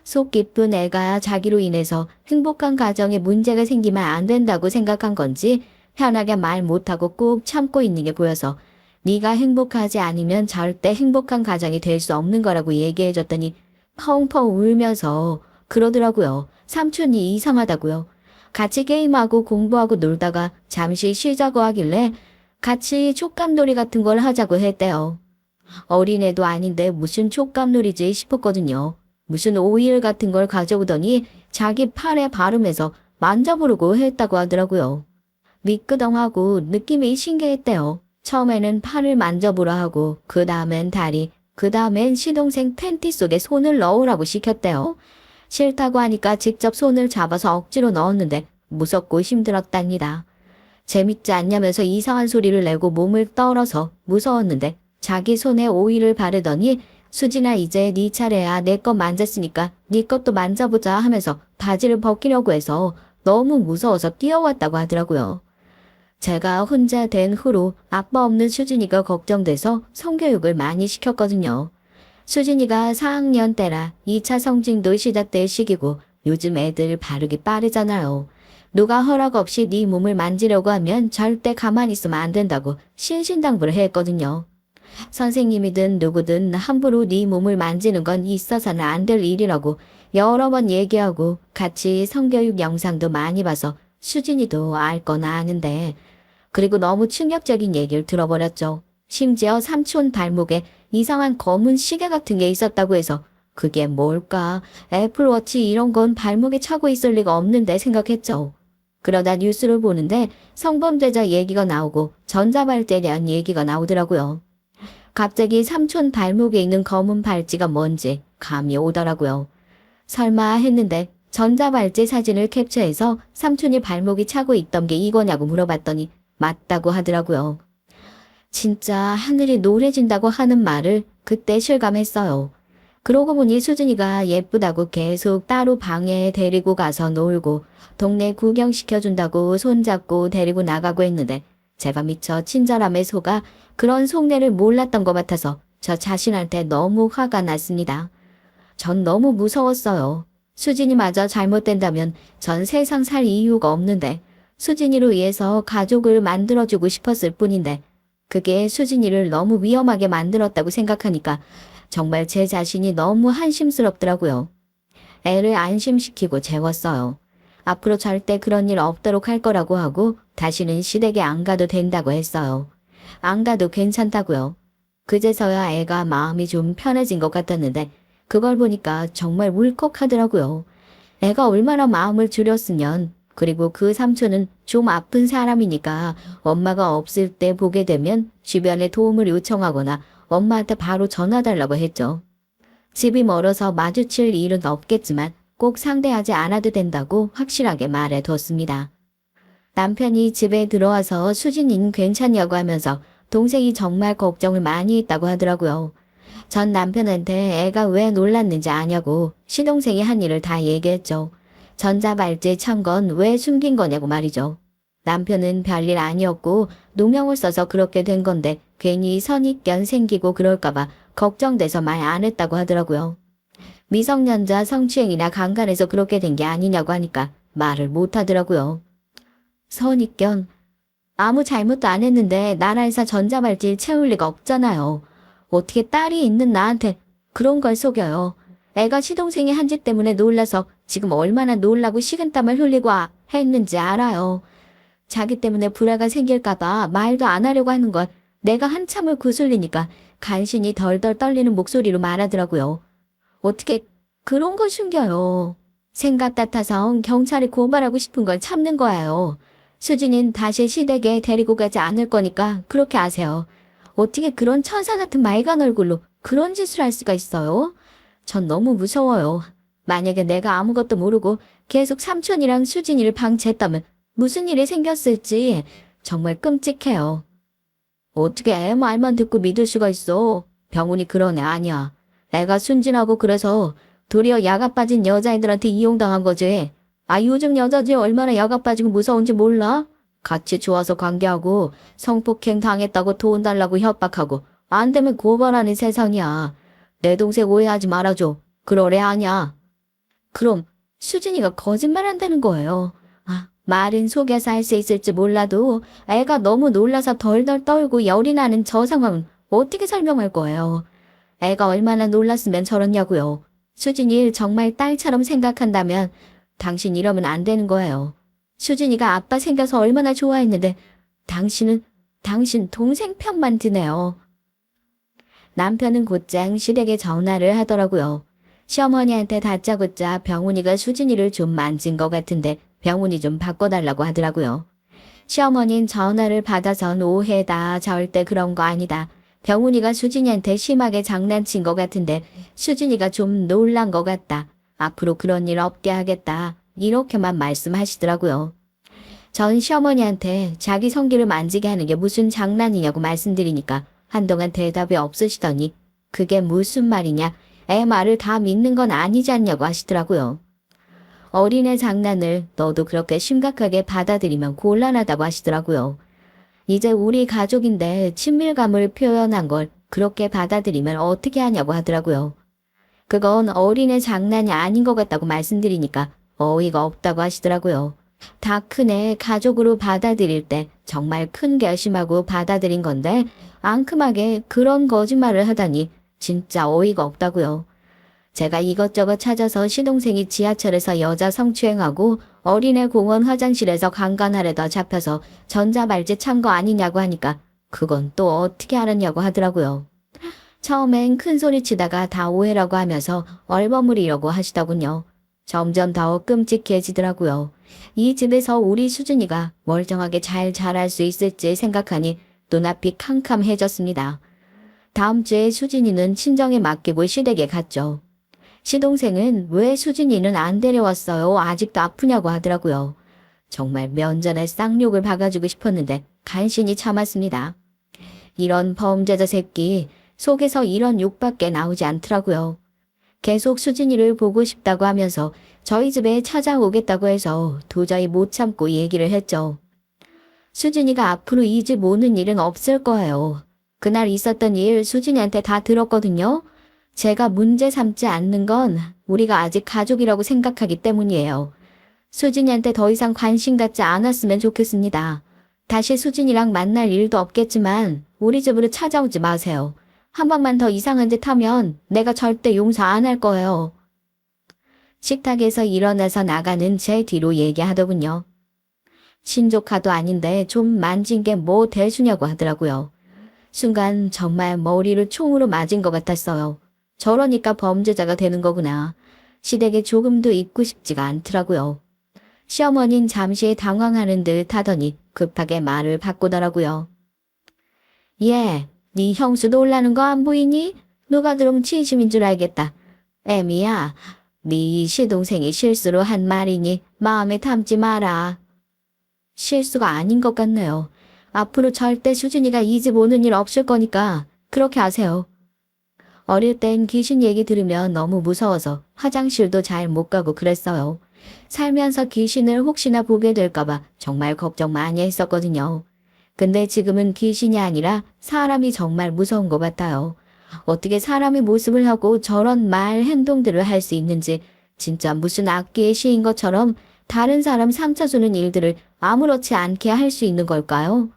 속 깊은 애가 자기로 인해서 행복한 가정에 문제가 생기면 안 된다고 생각한 건지 편하게 말 못하고 꾹 참고 있는 게 보여서 네가 행복하지 않으면 절대 행복한 가정이 될 수 없는 거라고 얘기해줬더니 펑펑 울면서 그러더라고요. 삼촌이 이상하다고요. 같이 게임하고 공부하고 놀다가 잠시 쉬자고 하길래 같이 촉감놀이 같은 걸 하자고 했대요. 어린애도 아닌데 무슨 촉감놀이지 싶었거든요. 무슨 오일 같은 걸 가져오더니 자기 팔에 바르면서 만져보려고 했다고 하더라고요. 미끄덩하고 느낌이 신기했대요. 처음에는 팔을 만져보라 하고 그 다음엔 다리, 그 다음엔 시동생 팬티 속에 손을 넣으라고 시켰대요. 싫다고 하니까 직접 손을 잡아서 억지로 넣었는데 무섭고 힘들었답니다. 재밌지 않냐면서 이상한 소리를 내고 몸을 떨어서 무서웠는데 자기 손에 오일을 바르더니 수진아 이제 네 차례야. 내 거 만졌으니까 네 것도 만져보자 하면서 바지를 벗기려고 해서 너무 무서워서 뛰어왔다고 하더라고요. 제가 혼자 된 후로 아빠 없는 수진이가 걱정돼서 성교육을 많이 시켰거든요. 수진이가 4학년 때라 2차 성징도 시작될 시기고 요즘 애들 바르기 빠르잖아요. 누가 허락 없이 네 몸을 만지려고 하면 절대 가만히 있으면 안 된다고 신신당부를 했거든요. 선생님이든 누구든 함부로 네 몸을 만지는 건 있어서는 안 될 일이라고 여러 번 얘기하고 같이 성교육 영상도 많이 봐서 수진이도 알 건 아는데 그리고 너무 충격적인 얘기를 들어버렸죠. 심지어 삼촌 발목에 이상한 검은 시계 같은 게 있었다고 해서 그게 뭘까? 애플워치 이런 건 발목에 차고 있을 리가 없는데 생각했죠. 그러다 뉴스를 보는데 성범죄자 얘기가 나오고 전자발찌에 대한 얘기가 나오더라고요. 갑자기 삼촌 발목에 있는 검은 발찌가 뭔지 감이 오더라고요. 설마 했는데 전자발찌 사진을 캡처해서 삼촌이 발목이 차고 있던 게 이거냐고 물어봤더니 맞다고 하더라고요. 진짜 하늘이 노래진다고 하는 말을 그때 실감했어요. 그러고 보니 수진이가 예쁘다고 계속 따로 방에 데리고 가서 놀고 동네 구경시켜준다고 손잡고 데리고 나가고 했는데 제가 미처 친절함에 속아 그런 속내를 몰랐던 것 같아서 저 자신한테 너무 화가 났습니다. 전 너무 무서웠어요. 수진이마저 잘못된다면 전 세상 살 이유가 없는데 수진이로 위해서 가족을 만들어주고 싶었을 뿐인데 그게 수진이를 너무 위험하게 만들었다고 생각하니까 정말 제 자신이 너무 한심스럽더라고요. 애를 안심시키고 재웠어요. 앞으로 절대 그런 일 없도록 할 거라고 하고 다시는 시댁에 안 가도 된다고 했어요. 안 가도 괜찮다고요. 그제서야 애가 마음이 좀 편해진 것 같았는데 그걸 보니까 정말 울컥하더라고요. 애가 얼마나 마음을 졸였으면 그리고 그 삼촌은 좀 아픈 사람이니까 엄마가 없을 때 보게 되면 주변에 도움을 요청하거나 엄마한테 바로 전화 달라고 했죠. 집이 멀어서 마주칠 일은 없겠지만 꼭 상대하지 않아도 된다고 확실하게 말해뒀습니다. 남편이 집에 들어와서 수진이는 괜찮냐고 하면서 동생이 정말 걱정을 많이 했다고 하더라고요. 전 남편한테 애가 왜 놀랐는지 아냐고 시동생이 한 일을 다 얘기했죠. 전자발찌 찬 건 왜 숨긴 거냐고 말이죠. 남편은 별일 아니었고 누명을 써서 그렇게 된 건데 괜히 선입견 생기고 그럴까봐 걱정돼서 말 안 했다고 하더라고요. 미성년자 성추행이나 강간해서 그렇게 된 게 아니냐고 하니까 말을 못 하더라고요. 선입견? 아무 잘못도 안 했는데 나라에서 전자발찌 채울 리가 없잖아요. 어떻게 딸이 있는 나한테 그런 걸 속여요. 애가 시동생이 한 짓 때문에 놀라서 지금 얼마나 놀라고 식은땀을 흘리고 했는지 알아요. 자기 때문에 불화가 생길까봐 말도 안 하려고 하는 걸 내가 한참을 구슬리니까 간신히 덜덜 떨리는 목소리로 말하더라고요. 어떻게 그런 걸 숨겨요. 생각 같아서 경찰에 고발하고 싶은 걸 참는 거예요. 수진이는 다시 시댁에 데리고 가지 않을 거니까 그렇게 아세요. 어떻게 그런 천사 같은 맑은 얼굴로 그런 짓을 할 수가 있어요? 전 너무 무서워요. 만약에 내가 아무것도 모르고 계속 삼촌이랑 수진이를 방치했다면 무슨 일이 생겼을지 정말 끔찍해요. 어떻게 애 말만 듣고 믿을 수가 있어? 병훈이 그런 애 아니야. 애가 순진하고 그래서 도리어 야가 빠진 여자애들한테 이용당한 거지. 아, 요즘 여자들이 얼마나 야가 빠지고 무서운지 몰라? 같이 좋아서 관계하고 성폭행 당했다고 돈 달라고 협박하고 안 되면 고발하는 세상이야. 내 동생 오해하지 말아줘. 그럴 애 아니야. 그럼 수진이가 거짓말한다는 거예요. 아, 말은 속여서 할 수 있을지 몰라도 애가 너무 놀라서 덜덜 떨고 열이 나는 저 상황은 어떻게 설명할 거예요. 애가 얼마나 놀랐으면 저러냐고요. 수진이를 정말 딸처럼 생각한다면 당신 이러면 안 되는 거예요. 수진이가 아빠 생겨서 얼마나 좋아했는데 당신은 당신 동생 편만 드네요. 남편은 곧장 시댁에 전화를 하더라고요. 시어머니한테 다짜고짜 병훈이가 수진이를 좀 만진 것 같은데 병훈이 좀 바꿔달라고 하더라고요. 시어머니는 전화를 받아선 오해다. 절대 그런 거 아니다. 병훈이가 수진이한테 심하게 장난친 것 같은데 수진이가 좀 놀란 것 같다. 앞으로 그런 일 없게 하겠다. 이렇게만 말씀하시더라고요. 전 시어머니한테 자기 성기를 만지게 하는 게 무슨 장난이냐고 말씀드리니까 한동안 대답이 없으시더니 그게 무슨 말이냐? 애 말을 다 믿는 건 아니지 않냐고 하시더라고요. 어린애 장난을 너도 그렇게 심각하게 받아들이면 곤란하다고 하시더라고요. 이제 우리 가족인데 친밀감을 표현한 걸 그렇게 받아들이면 어떻게 하냐고 하더라고요. 그건 어린애 장난이 아닌 것 같다고 말씀드리니까 어이가 없다고 하시더라고요. 다 큰 애 가족으로 받아들일 때 정말 큰 결심하고 받아들인 건데 앙큼하게 그런 거짓말을 하다니 진짜 어이가 없다고요. 제가 이것저것 찾아서 시동생이 지하철에서 여자 성추행하고 어린애 공원 화장실에서 강간하려다 잡혀서 전자발찌 찬 거 아니냐고 하니까 그건 또 어떻게 알았냐고 하더라고요. 처음엔 큰 소리 치다가 다 오해라고 하면서 얼버무리려고 하시더군요. 점점 더 끔찍해지더라고요. 이 집에서 우리 수진이가 멀쩡하게 잘 자랄 수 있을지 생각하니 눈앞이 캄캄해졌습니다. 다음 주에 수진이는 친정에 맡기고 시댁에 갔죠. 시동생은 왜 수진이는 안 데려왔어요? 아직도 아프냐고 하더라고요. 정말 면전에 쌍욕을 박아주고 싶었는데 간신히 참았습니다. 이런 범죄자 새끼 속에서 이런 욕밖에 나오지 않더라고요. 계속 수진이를 보고 싶다고 하면서 저희 집에 찾아오겠다고 해서 도저히 못 참고 얘기를 했죠. 수진이가 앞으로 이 집 오는 일은 없을 거예요. 그날 있었던 일 수진이한테 다 들었거든요. 제가 문제 삼지 않는 건 우리가 아직 가족이라고 생각하기 때문이에요. 수진이한테 더 이상 관심 갖지 않았으면 좋겠습니다. 다시 수진이랑 만날 일도 없겠지만 우리 집으로 찾아오지 마세요. 한 번만 더 이상한 짓 하면 내가 절대 용서 안 할 거예요. 식탁에서 일어나서 나가는 제 뒤로 얘기하더군요. 친조카도 아닌데 좀 만진 게 뭐 대수냐고 하더라고요. 순간 정말 머리를 총으로 맞은 것 같았어요. 저러니까 범죄자가 되는 거구나. 시댁에 조금도 있고 싶지가 않더라고요. 시어머니는 잠시 당황하는 듯 하더니 급하게 말을 바꾸더라고요. 예, 네 형수 놀라는 거 안 보이니? 누가 들으면 진심인 줄 알겠다. 애미야, 네 시동생이 실수로 한 말이니 마음에 담지 마라. 실수가 아닌 것 같네요. 앞으로 절대 수진이가 이 집 오는 일 없을 거니까 그렇게 하세요. 어릴 땐 귀신 얘기 들으면 너무 무서워서 화장실도 잘 못 가고 그랬어요. 살면서 귀신을 혹시나 보게 될까봐 정말 걱정 많이 했었거든요. 근데 지금은 귀신이 아니라 사람이 정말 무서운 것 같아요. 어떻게 사람의 모습을 하고 저런 말 행동들을 할 수 있는지 진짜 무슨 악기의 시인 것처럼 다른 사람 상처 주는 일들을 아무렇지 않게 할 수 있는 걸까요?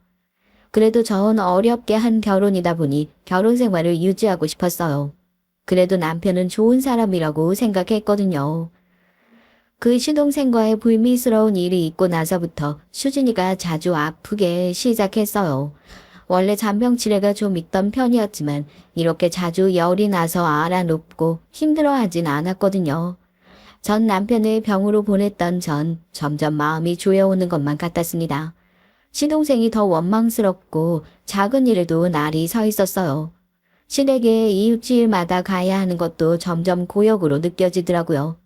그래도 전 어렵게 한 결혼이다 보니 결혼 생활을 유지하고 싶었어요. 그래도 남편은 좋은 사람이라고 생각했거든요. 그 시동생과의 불미스러운 일이 있고 나서부터 수진이가 자주 아프게 시작했어요. 원래 잔병치레가 좀 있던 편이었지만 이렇게 자주 열이 나서 알아눕고 힘들어하진 않았거든요. 전 남편을 병으로 보냈던 전 점점 마음이 조여오는 것만 같았습니다. 시동생이 더 원망스럽고 작은 일에도 날이 서 있었어요. 시댁에 일주일마다 가야 하는 것도 점점 고역으로 느껴지더라고요.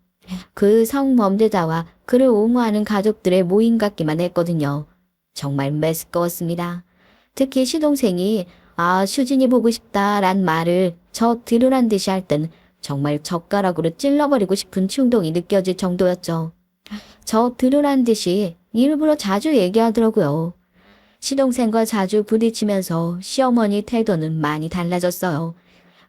그 성범죄자와 그를 옹호하는 가족들의 모임 같기만 했거든요. 정말 메스꺼웠습니다. 특히 시동생이 수진이 보고 싶다란 말을 저 들으란 듯이 할 땐 정말 젓가락으로 찔러버리고 싶은 충동이 느껴질 정도였죠. 저 들으란 듯이 일부러 자주 얘기하더라고요. 시동생과 자주 부딪히면서 시어머니 태도는 많이 달라졌어요.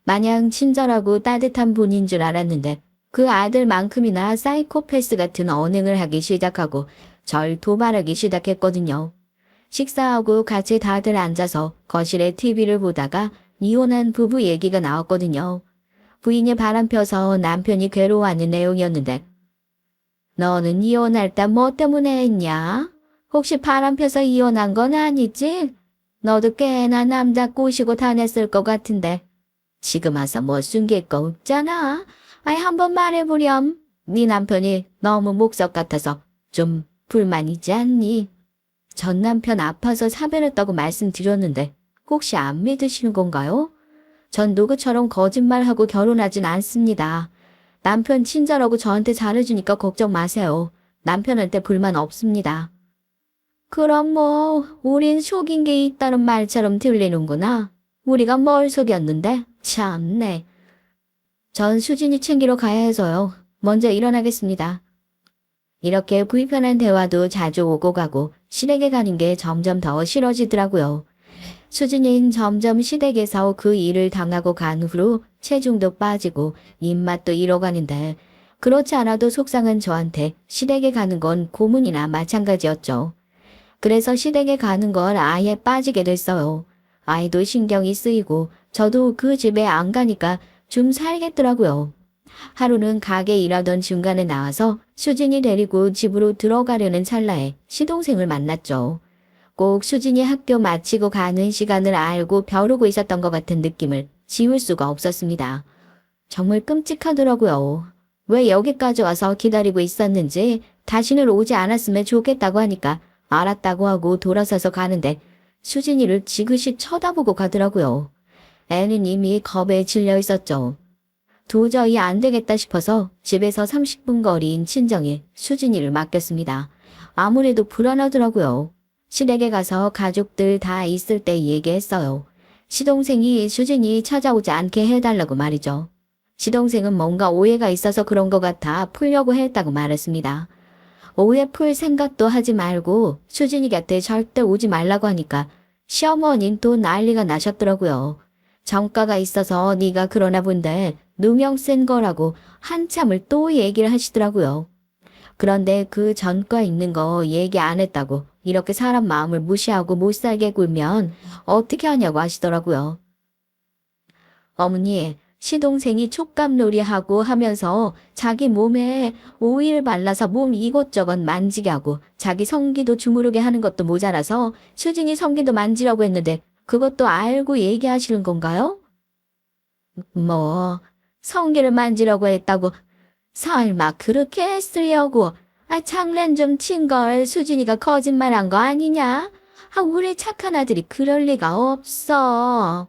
마냥 친절하고 따뜻한 분인 줄 알았는데 그 아들만큼이나 사이코패스 같은 언행을 하기 시작하고 절 도발하기 시작했거든요. 식사하고 같이 다들 앉아서 거실에 TV를 보다가 이혼한 부부 얘기가 나왔거든요. 부인이 바람펴서 남편이 괴로워하는 내용이었는데 너는 이혼할 때 뭐 때문에 했냐? 혹시 바람펴서 이혼한 건 아니지? 너도 꽤나 남자 꼬시고 다녔을 것 같은데 지금 와서 뭐 숨길 거 없잖아. 한번 말해보렴. 네 남편이 너무 목석 같아서 좀 불만이지 않니? 전 남편 아파서 사별했다고 말씀드렸는데 혹시 안 믿으시는 건가요? 전 누구처럼 거짓말하고 결혼하진 않습니다. 남편 친절하고 저한테 잘해주니까 걱정 마세요. 남편한테 불만 없습니다. 그럼 뭐 우린 속인 게 있다는 말처럼 들리는구나. 우리가 뭘 속였는데? 참네. 전 수진이 챙기러 가야 해서요. 먼저 일어나겠습니다. 이렇게 불편한 대화도 자주 오고 가고 시댁에 가는 게 점점 더 싫어지더라고요. 수진이는 점점 시댁에서 그 일을 당하고 간 후로 체중도 빠지고 입맛도 잃어가는데 그렇지 않아도 속상한 저한테 시댁에 가는 건 고문이나 마찬가지였죠. 그래서 시댁에 가는 걸 아예 빠지게 됐어요. 아이도 신경이 쓰이고 저도 그 집에 안 가니까 좀 살겠더라고요. 하루는 가게 일하던 중간에 나와서 수진이 데리고 집으로 들어가려는 찰나에 시동생을 만났죠. 꼭 수진이 학교 마치고 가는 시간을 알고 벼르고 있었던 것 같은 느낌을 지울 수가 없었습니다. 정말 끔찍하더라고요. 왜 여기까지 와서 기다리고 있었는지 다시는 오지 않았으면 좋겠다고 하니까 알았다고 하고 돌아서서 가는데 수진이를 지그시 쳐다보고 가더라고요. 애는 이미 겁에 질려 있었죠. 도저히 안 되겠다 싶어서 집에서 30분 거리인 친정에 수진이를 맡겼습니다. 아무래도 불안하더라고요. 시댁에 가서 가족들 다 있을 때 얘기했어요. 시동생이 수진이 찾아오지 않게 해달라고 말이죠. 시동생은 뭔가 오해가 있어서 그런 것 같아 풀려고 했다고 말했습니다. 오해 풀 생각도 하지 말고 수진이 곁에 절대 오지 말라고 하니까 시어머니는 또 난리가 나셨더라고요. 정가가 있어서 네가 그러나 본데 누명 쓴 거라고 한참을 또 얘기를 하시더라고요. 그런데 그 전과 있는 거 얘기 안 했다고 이렇게 사람 마음을 무시하고 못 살게 굴면 어떻게 하냐고 하시더라고요. 어머니, 시동생이 촉감놀이하고 하면서 자기 몸에 오일 발라서 몸 이것저것 만지게 하고 자기 성기도 주무르게 하는 것도 모자라서 수진이 성기도 만지라고 했는데 그것도 알고 얘기하시는 건가요? 뭐, 성기를 만지라고 했다고 설마 그렇게 했으려고 장난 좀 친 걸 수진이가 거짓말한 거 아니냐? 우리 착한 아들이 그럴 리가 없어.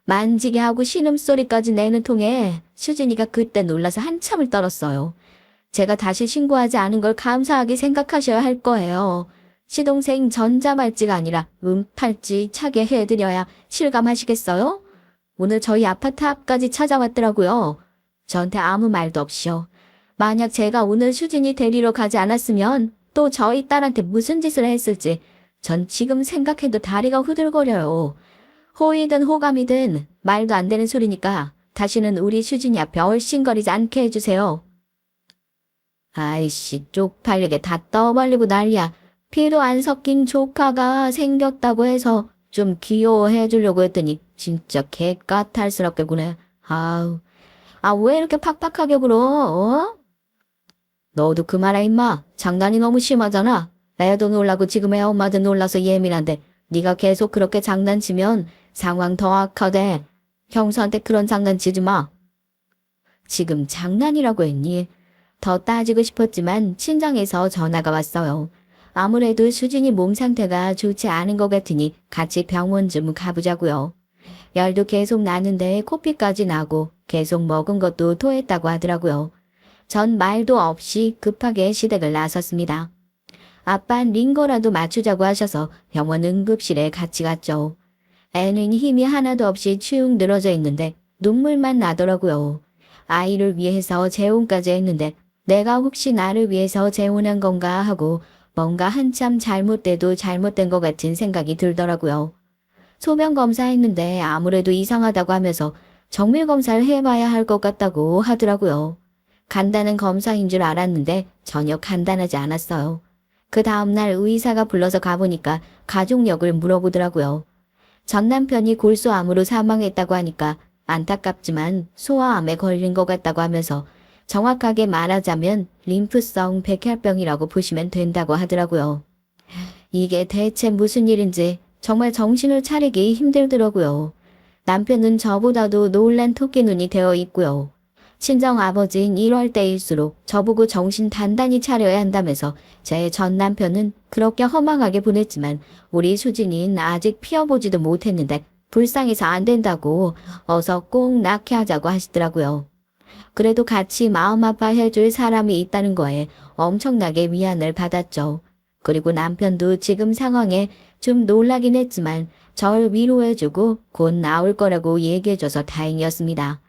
만지게 하고 신음소리까지 내는 통에 수진이가 그때 놀라서 한참을 떨었어요. 제가 다시 신고하지 않은 걸 감사하게 생각하셔야 할 거예요. 시동생 전자발찌가 아니라 음팔찌 차게 해드려야 실감하시겠어요? 오늘 저희 아파트 앞까지 찾아왔더라고요. 저한테 아무 말도 없이요. 만약 제가 오늘 수진이 데리러 가지 않았으면 또 저희 딸한테 무슨 짓을 했을지 전 지금 생각해도 다리가 후들거려요. 호의든 호감이든 말도 안 되는 소리니까 다시는 우리 수진이 앞에 얼씬거리지 않게 해주세요. 아이씨, 쪽팔리게 다 떠벌리고 난리야. 피도 안 섞인 조카가 생겼다고 해서 좀 귀여워해 주려고 했더니 진짜 개까탈스럽게 구네. 아우, 왜 이렇게 팍팍하게 굴어? 어? 너도 그만해 임마. 장난이 너무 심하잖아. 애도 놀라고 지금 애 엄마도 놀라서 예민한데 네가 계속 그렇게 장난치면 상황 더 악화돼. 형수한테 그런 장난치지 마. 지금 장난이라고 했니? 더 따지고 싶었지만 친정에서 전화가 왔어요. 아무래도 수진이 몸 상태가 좋지 않은 것 같으니 같이 병원 좀 가보자고요. 열도 계속 나는데 코피까지 나고 계속 먹은 것도 토했다고 하더라고요. 전 말도 없이 급하게 시댁을 나섰습니다. 아빤 링거라도 맞추자고 하셔서 병원 응급실에 같이 갔죠. 애는 힘이 하나도 없이 축 늘어져 있는데 눈물만 나더라고요. 아이를 위해서 재혼까지 했는데 내가 혹시 나를 위해서 재혼한 건가 하고 뭔가 한참 잘못돼도 잘못된 것 같은 생각이 들더라고요. 소변 검사했는데 아무래도 이상하다고 하면서 정밀 검사를 해봐야 할 것 같다고 하더라고요. 간단한 검사인 줄 알았는데 전혀 간단하지 않았어요. 그 다음날 의사가 불러서 가보니까 가족력을 물어보더라고요. 전 남편이 골수암으로 사망했다고 하니까 안타깝지만 소아암에 걸린 것 같다고 하면서 정확하게 말하자면 림프성 백혈병이라고 보시면 된다고 하더라고요. 이게 대체 무슨 일인지 정말 정신을 차리기 힘들더라고요. 남편은 저보다도 놀란 토끼 눈이 되어 있고요. 친정 아버지인 이럴 때일수록 저보고 정신 단단히 차려야 한다면서 제 전 남편은 그렇게 허망하게 보냈지만 우리 수진이는 아직 피어보지도 못했는데 불쌍해서 안 된다고 어서 꼭 낳게 하자고 하시더라고요. 그래도 같이 마음 아파해줄 사람이 있다는 거에 엄청나게 위안을 받았죠. 그리고 남편도 지금 상황에 좀 놀라긴 했지만 절 위로해주고 곧 나올 거라고 얘기해줘서 다행이었습니다.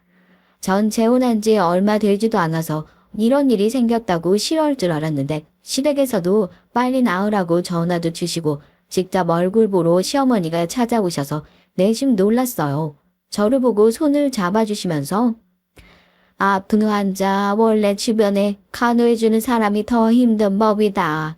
전 재혼한 지 얼마 되지도 않아서 이런 일이 생겼다고 싫어할 줄 알았는데 시댁에서도 빨리 나으라고 전화도 주시고 직접 얼굴 보러 시어머니가 찾아오셔서 내심 놀랐어요. 저를 보고 손을 잡아주시면서 아픈 환자 원래 주변에 간호해주는 사람이 더 힘든 법이다.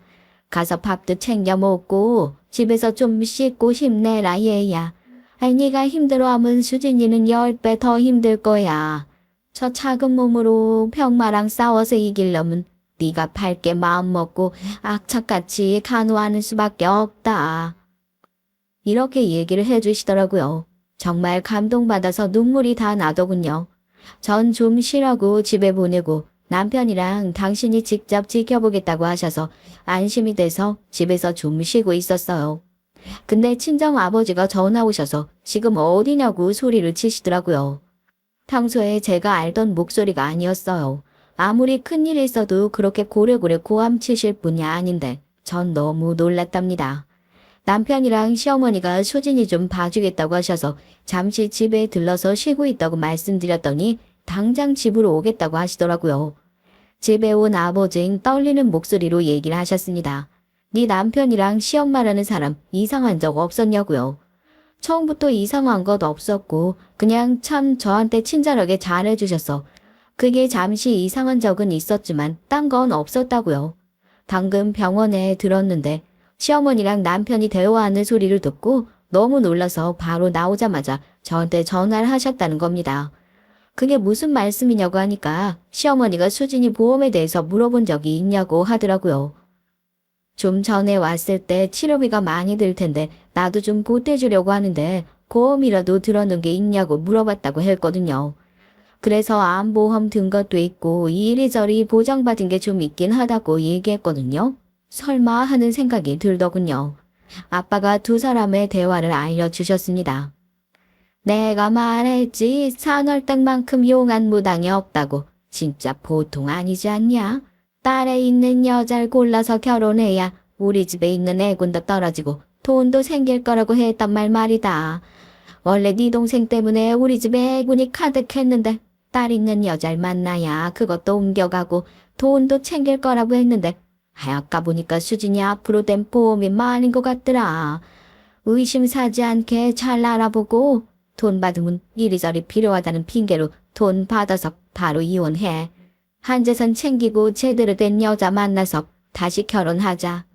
가서 밥도 챙겨 먹고 집에서 좀 씻고 힘내라 얘야. 네가 힘들어하면 수진이는 10배 더 힘들 거야. 저 작은 몸으로 병마랑 싸워서 이기려면 네가 밝게 마음먹고 악착같이 간호하는 수밖에 없다. 이렇게 얘기를 해주시더라고요. 정말 감동받아서 눈물이 다 나더군요. 전 좀 쉬라고 집에 보내고 남편이랑 당신이 직접 지켜보겠다고 하셔서 안심이 돼서 집에서 좀 쉬고 있었어요. 근데 친정 아버지가 전화 오셔서 지금 어디냐고 소리를 치시더라고요. 평소에 제가 알던 목소리가 아니었어요. 아무리 큰일이 있어도 그렇게 고래고래 고함 치실 분이 아닌데 전 너무 놀랐답니다. 남편이랑 시어머니가 수진이 좀 봐주겠다고 하셔서 잠시 집에 들러서 쉬고 있다고 말씀드렸더니 당장 집으로 오겠다고 하시더라고요. 집에 온 아버지는 떨리는 목소리로 얘기를 하셨습니다. 네 남편이랑 시엄마라는 사람 이상한 적 없었냐고요. 처음부터 이상한 것 없었고 그냥 참 저한테 친절하게 잘해주셨어. 그게 잠시 이상한 적은 있었지만 딴 건 없었다고요. 방금 병원에 들었는데 시어머니랑 남편이 대화하는 소리를 듣고 너무 놀라서 바로 나오자마자 저한테 전화를 하셨다는 겁니다. 그게 무슨 말씀이냐고 하니까 시어머니가 수진이 보험에 대해서 물어본 적이 있냐고 하더라고요. 좀 전에 왔을 때 치료비가 많이 들 텐데 나도 좀 보태주려고 하는데 보험이라도 들어놓은 게 있냐고 물어봤다고 했거든요. 그래서 암보험 든 것도 있고 이리저리 보장받은 게 좀 있긴 하다고 얘기했거든요. 설마 하는 생각이 들더군요. 아빠가 두 사람의 대화를 알려주셨습니다. 내가 말했지 산월등만큼 용한 무당이 없다고. 진짜 보통 아니지 않냐? 딸에 있는 여자를 골라서 결혼해야 우리 집에 있는 애군도 떨어지고 돈도 생길 거라고 했단 말이다. 원래 네 동생 때문에 우리 집에 애군이 가득했는데 딸 있는 여자를 만나야 그것도 옮겨가고 돈도 챙길 거라고 했는데 하얗까 보니까 수진이 앞으로 된 보험이 많은 것 같더라. 의심 사지 않게 잘 알아보고 돈 받으면 이리저리 필요하다는 핑계로 돈 받아서 바로 이혼해. 한재산 챙기고 제대로 된 여자 만나서 다시 결혼하자.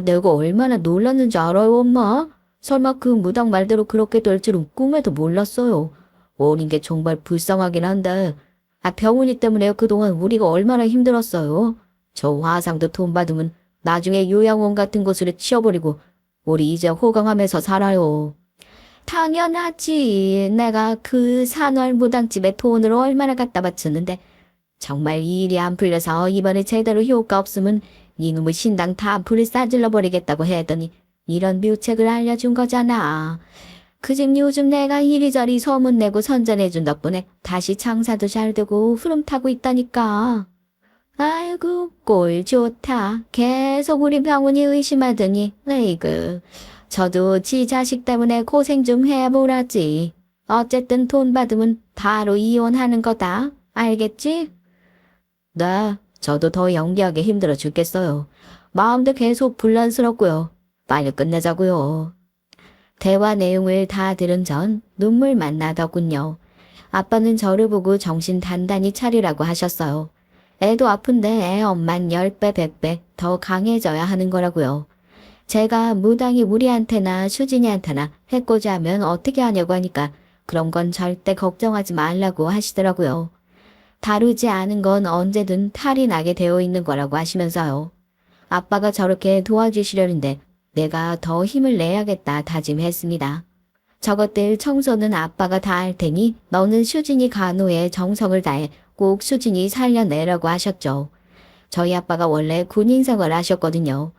내가 얼마나 놀랐는지 알아요, 엄마? 설마 그 무당 말대로 그렇게 될 줄은 꿈에도 몰랐어요. 어린 게 정말 불쌍하긴 한데. 병원이 때문에 그동안 우리가 얼마나 힘들었어요. 저 화상도 돈 받으면 나중에 요양원 같은 곳으로 치워버리고 우리 이제 호강하면서 살아요. 당연하지. 내가 그 산월 무당집에 돈을 얼마나 갖다 바쳤는데 정말 이 일이 안 풀려서 이번에 제대로 효과 없으면 이놈의 신당 다 불을 싸질러 버리겠다고 했더니 이런 묘책을 알려준 거잖아. 그 집 요즘 내가 이리저리 소문내고 선전해준 덕분에 다시 장사도 잘 되고 흐름 타고 있다니까. 아이고 꼴 좋다. 계속 우리 병원이 의심하더니 에이그. 저도 지 자식 때문에 고생 좀 해보라지. 어쨌든 돈 받으면 바로 이혼하는 거다. 알겠지? 네, 저도 더 연기하기 힘들어 죽겠어요. 마음도 계속 불란스럽고요. 빨리 끝내자고요. 대화 내용을 다 들은 전 눈물만 나더군요. 아빠는 저를 보고 정신 단단히 차리라고 하셨어요. 애도 아픈데 애 엄만 10배, 100배 더 강해져야 하는 거라고요. 제가 무당이 우리한테나 수진이한테나 해코지 하면 어떻게 하냐고 하니까 그런 건 절대 걱정하지 말라고 하시더라고요. 다루지 않은 건 언제든 탈이 나게 되어 있는 거라고 하시면서요. 아빠가 저렇게 도와주시려는데 내가 더 힘을 내야겠다 다짐했습니다. 저것들 청소는 아빠가 다 할 테니 너는 수진이 간호에 정성을 다해 꼭 수진이 살려내라고 하셨죠. 저희 아빠가 원래 군인 생활 하셨거든요.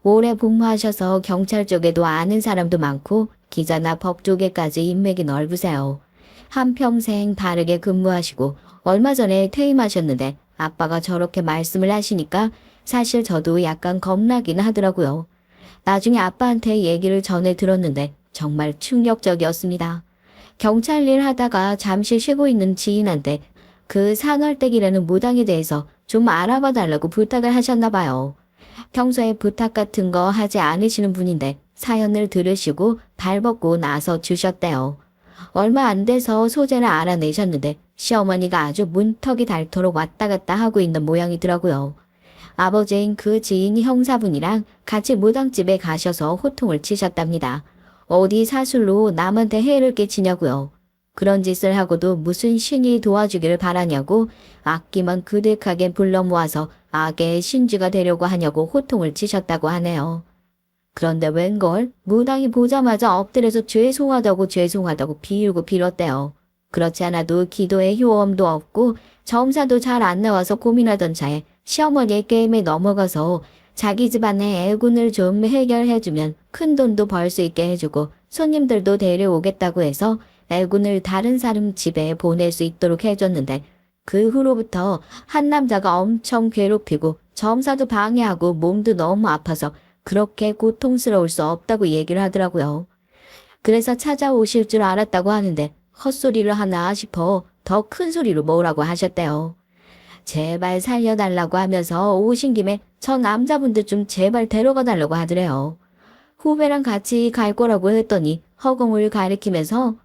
오래 복무하셔서 경찰 쪽에도 아는 사람도 많고 기자나 법 쪽에까지 인맥이 넓으세요. 한평생 다르게 근무하시고 얼마 전에 퇴임하셨는데 아빠가 저렇게 말씀을 하시니까 사실 저도 약간 겁나긴 하더라고요. 나중에 아빠한테 얘기를 전해 들었는데 정말 충격적이었습니다. 경찰 일 하다가 잠시 쉬고 있는 지인한테 그 산월댁이라는 무당에 대해서 좀 알아봐 달라고 부탁을 하셨나 봐요. 평소에 부탁 같은 거 하지 않으시는 분인데 사연을 들으시고 발벗고 나서 주셨대요. 얼마 안 돼서 소재를 알아내셨는데 시어머니가 아주 문턱이 닳도록 왔다 갔다 하고 있는 모양이더라고요. 아버지인 그 지인 형사분이랑 같이 무당집에 가셔서 호통을 치셨답니다. 어디 사술로 남한테 해를 끼치냐고요. 그런 짓을 하고도 무슨 신이 도와주기를 바라냐고 악기만 그득하게 불러 모아서 악의 신쥐가 되려고 하냐고 호통을 치셨다고 하네요. 그런데 웬걸 무당이 보자마자 엎드려서 죄송하다고 비울고 빌었대요. 그렇지 않아도 기도에 효험도 없고 점사도 잘 안 나와서 고민하던 차에 시어머니의 게임에 넘어가서 자기 집안의 애군을 좀 해결해주면 큰 돈도 벌 수 있게 해주고 손님들도 데려오겠다고 해서 애군을 다른 사람 집에 보낼 수 있도록 해줬는데 그 후로부터 한 남자가 엄청 괴롭히고 점사도 방해하고 몸도 너무 아파서 그렇게 고통스러울 수 없다고 얘기를 하더라고요. 그래서 찾아오실 줄 알았다고 하는데 헛소리를 하나 싶어 더 큰 소리로 뭐라고 하셨대요. 제발 살려달라고 하면서 오신 김에 저 남자분들 좀 제발 데려가 달라고 하더래요. 후배랑 같이 갈 거라고 했더니 허공을 가리키면서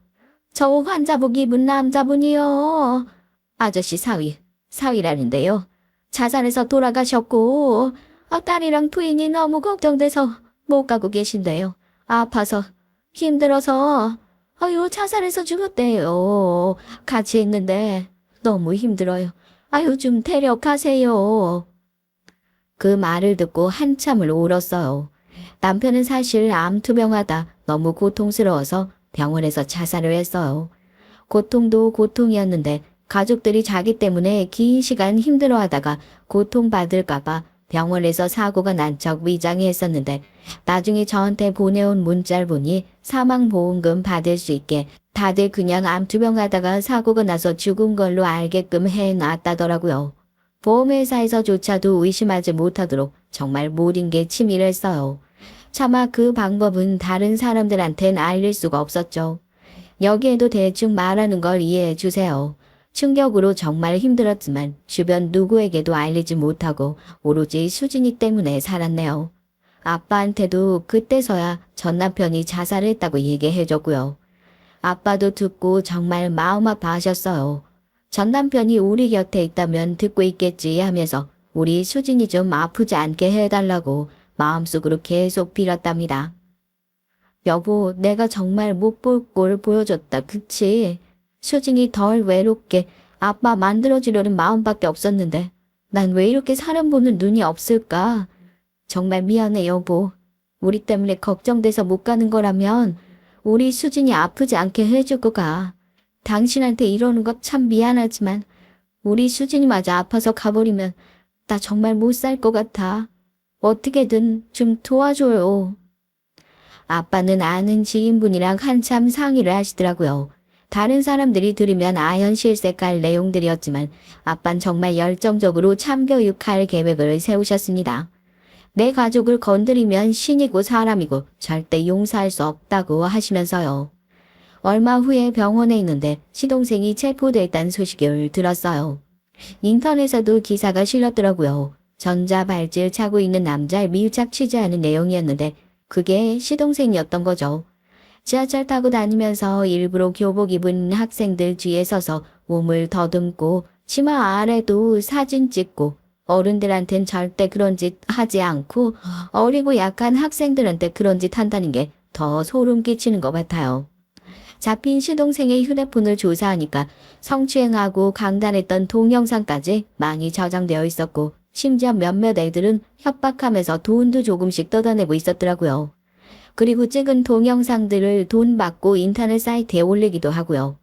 저 환자복 입은 남자분이요. 아저씨 사위라는데요. 자살해서 돌아가셨고 딸이랑 부인이 너무 걱정돼서 못 가고 계신데요. 아파서 힘들어서 자살해서 죽었대요. 같이 있는데 너무 힘들어요. 좀 데려가세요. 그 말을 듣고 한참을 울었어요. 남편은 사실 암투병하다 너무 고통스러워서 병원에서 자살을 했어요. 고통도 고통이었는데 가족들이 자기 때문에 긴 시간 힘들어하다가 고통받을까봐 병원에서 사고가 난 척 위장했었는데 나중에 저한테 보내온 문자를 보니 사망보험금 받을 수 있게 다들 그냥 암투병하다가 사고가 나서 죽은 걸로 알게끔 해놨다더라고요. 보험회사에서조차도 의심하지 못하도록 정말 모든 게 치밀했어요. 차마 그 방법은 다른 사람들한텐 알릴 수가 없었죠. 여기에도 대충 말하는 걸 이해해 주세요. 충격으로 정말 힘들었지만 주변 누구에게도 알리지 못하고 오로지 수진이 때문에 살았네요. 아빠한테도 그때서야 전 남편이 자살했다고 얘기해줬고요. 아빠도 듣고 정말 마음 아파하셨어요. 전 남편이 우리 곁에 있다면 듣고 있겠지 하면서 우리 수진이 좀 아프지 않게 해달라고 마음속으로 계속 빌었답니다. 여보, 내가 정말 못 볼 꼴 보여줬다, 그치? 수진이 덜 외롭게 아빠 만들어주려는 마음밖에 없었는데 난 왜 이렇게 사람 보는 눈이 없을까? 정말 미안해, 여보. 우리 때문에 걱정돼서 못 가는 거라면 우리 수진이 아프지 않게 해주고 가. 당신한테 이러는 거 참 미안하지만 우리 수진이 마저 아파서 가버리면 나 정말 못 살 것 같아. 어떻게든 좀 도와줘요. 아빠는 아는 지인분이랑 한참 상의를 하시더라고요. 다른 사람들이 들으면 아연실세 깔 내용들이었지만 아빤 정말 열정적으로 참교육할 계획을 세우셨습니다. 내 가족을 건드리면 신이고 사람이고 절대 용서할 수 없다고 하시면서요. 얼마 후에 병원에 있는데 시동생이 체포됐다는 소식을 들었어요. 인터넷에도 기사가 실렸더라고요. 전자발찌를 차고 있는 남자를 밀착 취재하는 내용이었는데 그게 시동생이었던 거죠. 지하철 타고 다니면서 일부러 교복 입은 학생들 뒤에 서서 몸을 더듬고 치마 아래도 사진 찍고 어른들한텐 절대 그런 짓 하지 않고 어리고 약한 학생들한테 그런 짓 한다는 게 더 소름 끼치는 것 같아요. 잡힌 시동생의 휴대폰을 조사하니까 성추행하고 강간했던 동영상까지 많이 저장되어 있었고 심지어 몇몇 애들은 협박하면서 돈도 조금씩 뜯어내고 있었더라고요. 그리고 찍은 동영상들을 돈 받고 인터넷 사이트에 올리기도 하고요.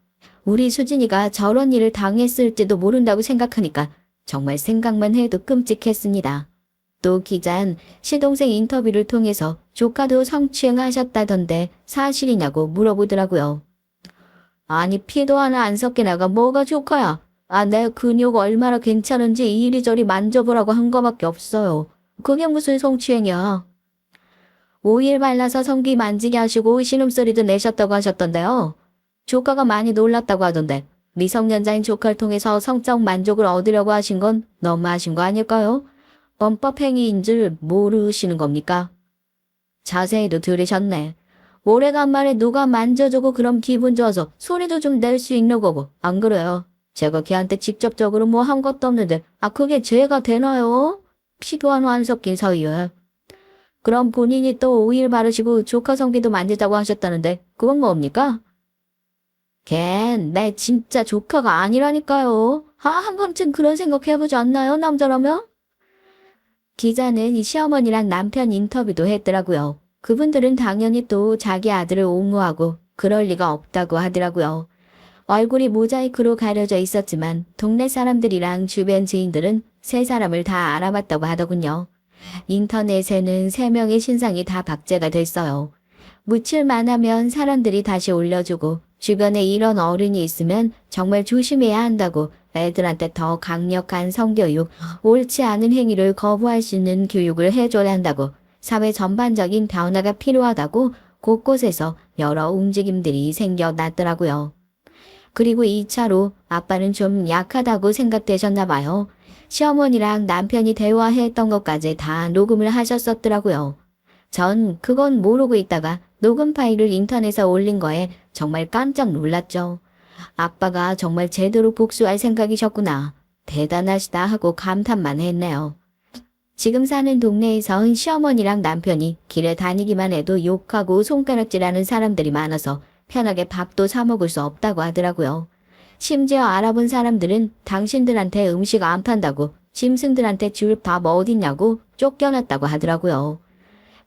우리 수진이가 저런 일을 당했을지도 모른다고 생각하니까 정말 생각만 해도 끔찍했습니다. 또 기자는 시동생 인터뷰를 통해서 조카도 성추행하셨다던데 사실이냐고 물어보더라고요. 아니 피도 하나 안 섞게 나가 뭐가 조카야. 내 근육 얼마나 괜찮은지 이리저리 만져보라고 한 거밖에 없어요. 그게 무슨 성추행이야. 오일 발라서 성기 만지게 하시고 신음소리도 내셨다고 하셨던데요. 조카가 많이 놀랐다고 하던데 미성년자인 조카를 통해서 성적 만족을 얻으려고 하신 건 너무하신 거 아닐까요? 범법행위인 줄 모르시는 겁니까? 자세히도 들으셨네. 오래간만에 누가 만져주고 그럼 기분 좋아서 소리도 좀 낼 수 있는 거고 안 그래요? 제가 걔한테 직접적으로 뭐 한 것도 없는데 그게 죄가 되나요? 피도 하나 안 섞인 사이에. 그럼 본인이 또 오일 바르시고 조카 성기도 만지자고 하셨다는데 그건 뭡니까? 걘 내 진짜 조카가 아니라니까요. 한 번쯤 그런 생각 해보지 않나요, 남자라면? 기자는 이 시어머니랑 남편 인터뷰도 했더라고요. 그분들은 당연히 또 자기 아들을 옹호하고 그럴 리가 없다고 하더라고요. 얼굴이 모자이크로 가려져 있었지만 동네 사람들이랑 주변 지인들은 세 사람을 다 알아봤다고 하더군요. 인터넷에는 세 명의 신상이 다 박제가 됐어요. 묻힐만 하면 사람들이 다시 올려주고 주변에 이런 어른이 있으면 정말 조심해야 한다고 애들한테 더 강력한 성교육, 옳지 않은 행위를 거부할 수 있는 교육을 해줘야 한다고 사회 전반적인 변화가 필요하다고 곳곳에서 여러 움직임들이 생겨났더라고요. 그리고 2차로 아빠는 좀 약하다고 생각되셨나 봐요. 시어머니랑 남편이 대화했던 것까지 다 녹음을 하셨었더라고요. 전 그건 모르고 있다가 녹음 파일을 인터넷에 올린 거에 정말 깜짝 놀랐죠. 아빠가 정말 제대로 복수할 생각이셨구나. 대단하시다 하고 감탄만 했네요. 지금 사는 동네에선 시어머니랑 남편이 길에 다니기만 해도 욕하고 손가락질하는 사람들이 많아서 편하게 밥도 사 먹을 수 없다고 하더라고요. 심지어 알아본 사람들은 당신들한테 음식 안 판다고 짐승들한테 줄 밥 어딨냐고 쫓겨났다고 하더라고요.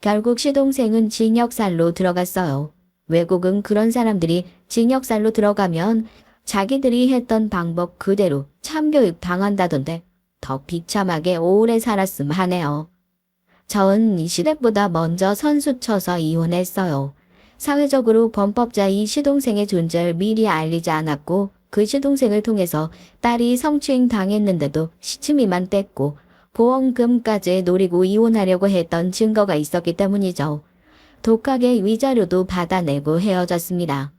결국 시동생은 징역살로 들어갔어요. 외국은 그런 사람들이 징역살로 들어가면 자기들이 했던 방법 그대로 참교육 당한다던데 더 비참하게 오래 살았음 하네요. 전 이 시댁보다 먼저 선수 쳐서 이혼했어요. 사회적으로 범법자 이 시동생의 존재를 미리 알리지 않았고 그 시동생을 통해서 딸이 성추행 당했는데도 시치미만 뗐고 보험금까지 노리고 이혼하려고 했던 증거가 있었기 때문이죠. 독하게 위자료도 받아내고 헤어졌습니다.